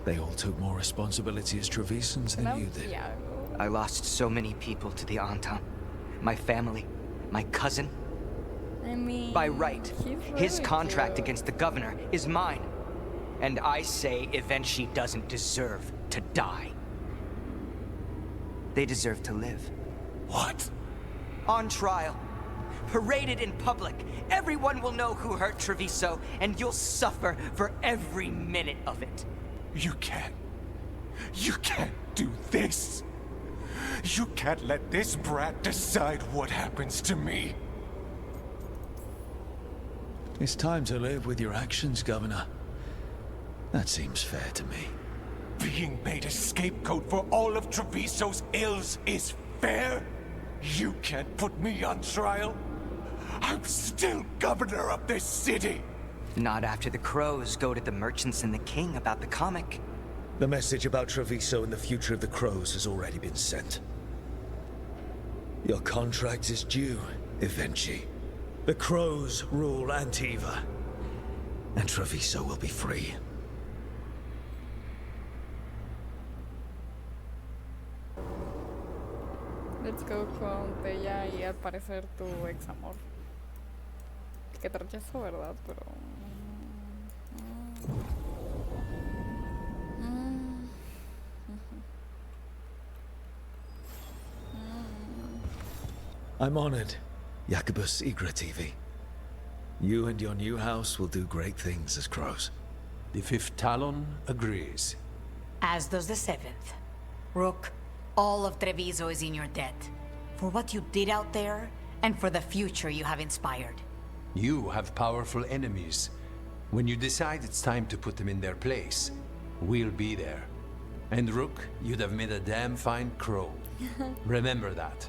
They all took more responsibility as Trevisans than you did. I lost so many people to the Entente. My family, my cousin. I mean, by right, his contract cute. against the governor is mine. And I say Evenchi doesn't deserve to die. They deserve to live. What? On trial. Paraded in public. Everyone will know who hurt Treviso, and you'll suffer for every minute of it. You can't do this. You can't let this brat decide what happens to me. It's time to live with your actions, Governor. That seems fair to me. Being made a scapegoat for all of Treviso's ills is fair? You can't put me on trial? I'm still governor of this city. Not after the crows go to the merchants and the king about the comic. The message about Treviso and the future of the crows has already been sent. Your contract is due, Evenchi. The crows rule Antiva, and Treviso will be free. Let's go con Tella y al parecer tu ex amor. Que te rechazó, ¿verdad? Pero... I'm honored, Jacobus Igra-TV. You and your new house will do great things as crows. The Fifth Talon agrees. As does the Seventh. Rook, all of Treviso is in your debt. For what you did out there, and for the future you have inspired. You have powerful enemies. When you decide it's time to put them in their place, we'll be there. And Rook, you'd have made a damn fine crow. Remember that.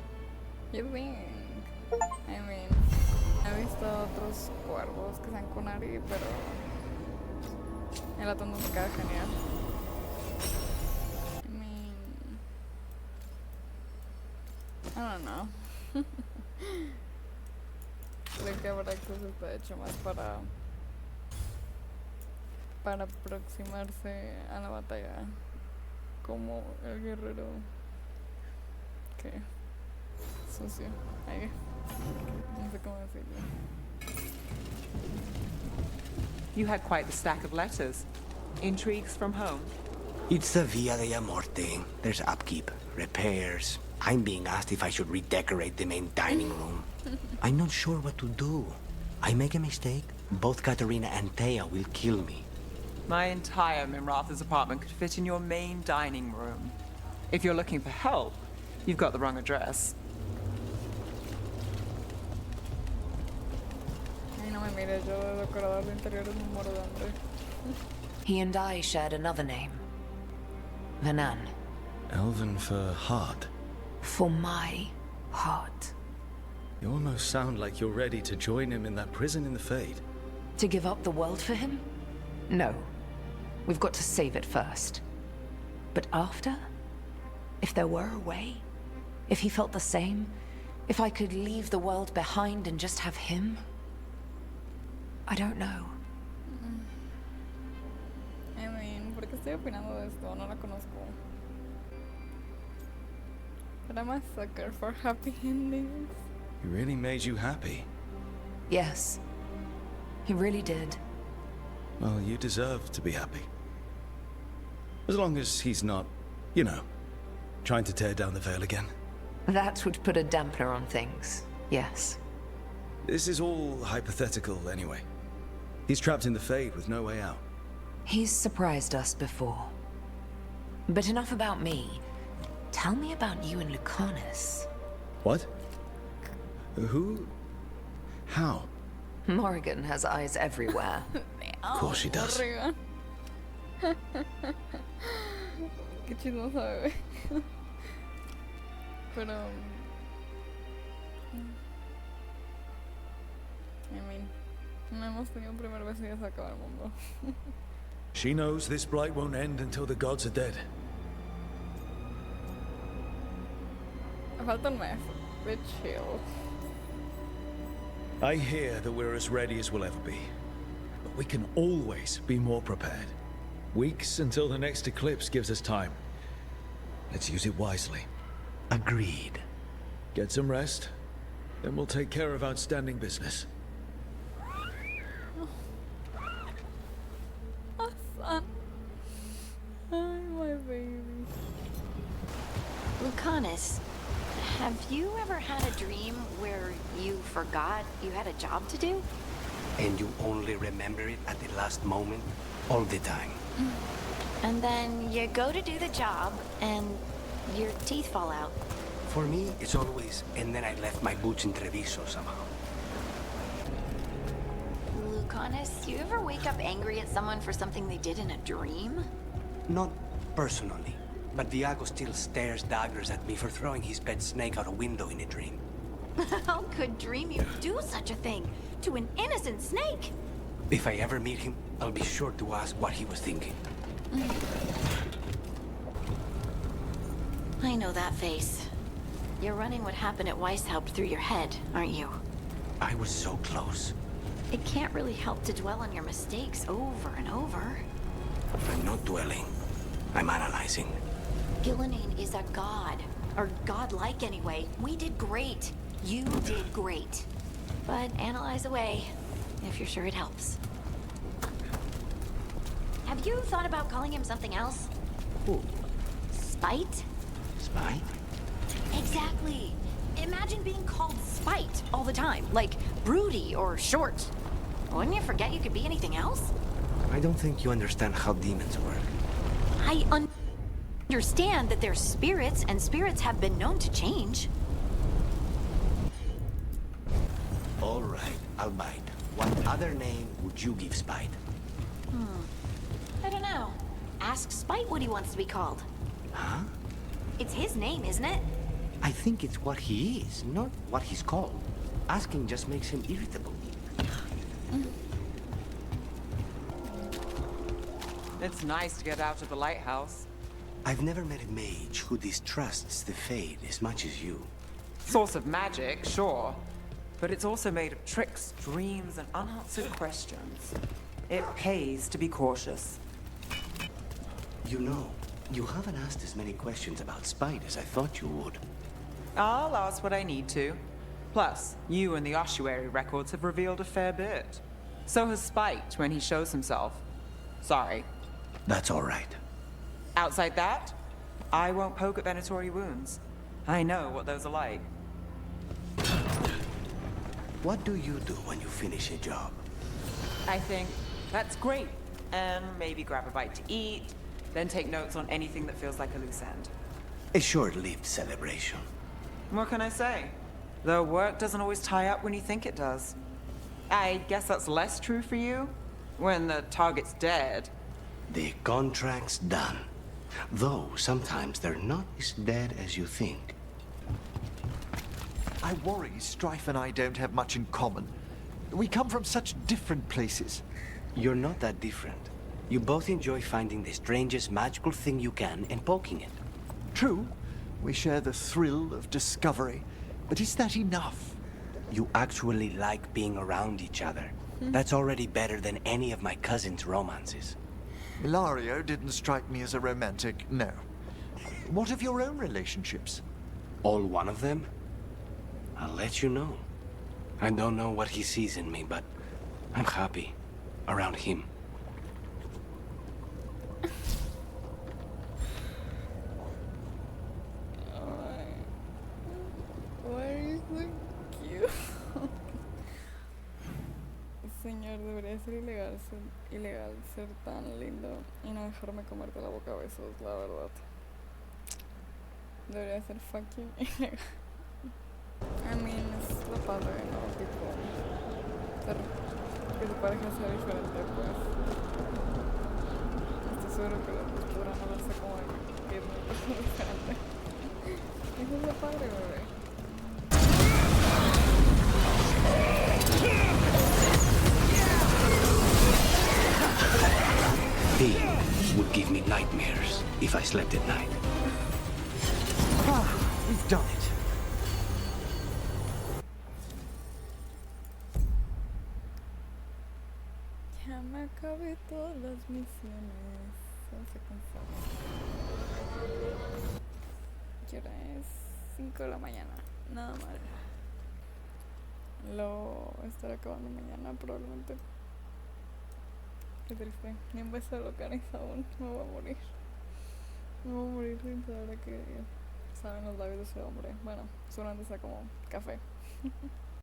You think? I mean, he visto otros cuervos que sean Kunari, pero el atono me queda genial. I mean, I don't know. Creo que Abraxas está hecho más para aproximarse a la batalla como el guerrero que sucio. Ahí. No sé cómo decirlo. You had quite the stack of letters. Intrigues from home? It's the Via della Morte. There's upkeep, repairs. I'm being asked if I should redecorate the main dining room. I'm not sure what to do. I make a mistake, both Katerina and Thea will kill me. My entire Mimratha's apartment could fit in your main dining room. If you're looking for help, you've got the wrong address. Ay, no me mires, yo de decorador de interiores me muero de hambre. He and I shared another name. Vanan. Elven for heart. For my heart. You almost sound like you're ready to join him in that prison in the Fade. To give up the world for him? No. We've got to save it first. But after? If there were a way? If he felt the same? If I could leave the world behind and just have him? I don't know. I mean, ¿por qué estoy opinando de esto? No la conozco. But I'm a sucker for happy endings. He really made you happy. Yes. He really did. Well, you deserve to be happy. As long as he's not, you know, trying to tear down the veil again. That would put a dampener on things, yes. This is all hypothetical anyway. He's trapped in the Fade with no way out. He's surprised us before. But enough about me. Tell me about you and Lucanis. What? Who? How? Morgan has eyes everywhere. Of course she does. Qué chismosa, bebé. Pero... I mean, no hemos tenido un primer beso y ya se acaba el mundo. She knows this blight won't end until the gods are dead. Me falta un mes. Bit chill. I hear that we're as ready as we'll ever be. But we can always be more prepared. Weeks until the next eclipse gives us time. Let's use it wisely. Agreed. Get some rest, then we'll take care of outstanding business. Son. Ay, my baby. Lucanis, have you ever had a dream where you forgot you had a job to do? And you only remember it at the last moment? All the time. And then you go to do the job, and your teeth fall out. For me, it's always, and then I left my boots in Treviso somehow. Lucanis, you ever wake up angry at someone for something they did in a dream? Not personally, but Diago still stares daggers at me for throwing his pet snake out a window in a dream. How could dream you do such a thing to an innocent snake? If I ever meet him, I'll be sure to ask what he was thinking. I know that face. You're running what happened at Weishaupt through your head, aren't you? I was so close. It can't really help to dwell on your mistakes over and over. I'm not dwelling. I'm analyzing. Gillenane is a god. Or godlike anyway. We did great. You did great. But analyze away, if you're sure it helps. Have you thought about calling him something else? Who? Spite? Spite? Exactly. Imagine being called Spite all the time, like broody or short. Wouldn't you forget you could be anything else? I don't think you understand how demons work. I understand that they're spirits, and spirits have been known to change. All right, I'll bite. What other name would you give Spite? I don't know. Ask Spite what he wants to be called. Huh? It's his name, isn't it? I think it's what he is, not what he's called. Asking just makes him irritable. It's nice to get out of the lighthouse. I've never met a mage who distrusts the Fade as much as you. Source of magic, sure. But it's also made of tricks, dreams, and unanswered questions. It pays to be cautious. You know, you haven't asked as many questions about Spite as I thought you would. I'll ask what I need to. Plus, you and the ossuary records have revealed a fair bit. So has Spite when he shows himself. Sorry. That's all right. Outside that, I won't poke at Venatori wounds. I know what those are like. What do you do when you finish a job? I think that's great. And maybe grab a bite to eat, then take notes on anything that feels like a loose end. A short-lived celebration. What can I say? The work doesn't always tie up when you think it does. I guess that's less true for you? When the target's dead. The contract's done. Though sometimes they're not as dead as you think. I worry Strife and I don't have much in common. We come from such different places. You're not that different. You both enjoy finding the strangest magical thing you can and poking it. True. We share the thrill of discovery. But is that enough? You actually like being around each other. That's already better than any of my cousin's romances. Ilario didn't strike me as a romantic, no. What of your own relationships? All one of them? I'll let you know. I don't know what he sees in me, but I'm happy around him. Why are you so cute? ilegal ser tan lindo y no dejarme comerte la boca a besos, la verdad. Debería ser fucking ilegal. I mean, es lo padre, ¿no? Tipo, que tu pareja sea diferente, pues. Estoy seguro que los podrán hablarse como de que es muy diferente. Eso es lo padre, bebé. He would give me nightmares if I slept at night. Ah, we've done it. Ya me acabé todas las misiones. Vamos a cansar. ¿Qué hora es? 5 de la mañana. Nada mal. Lo estaré acabando mañana probablemente. Qué triste. Ni un beso de Lucanis aún. Me voy a morir. Me voy a morir sin saber que saben los labios de ese hombre. Bueno, seguramente sea como café.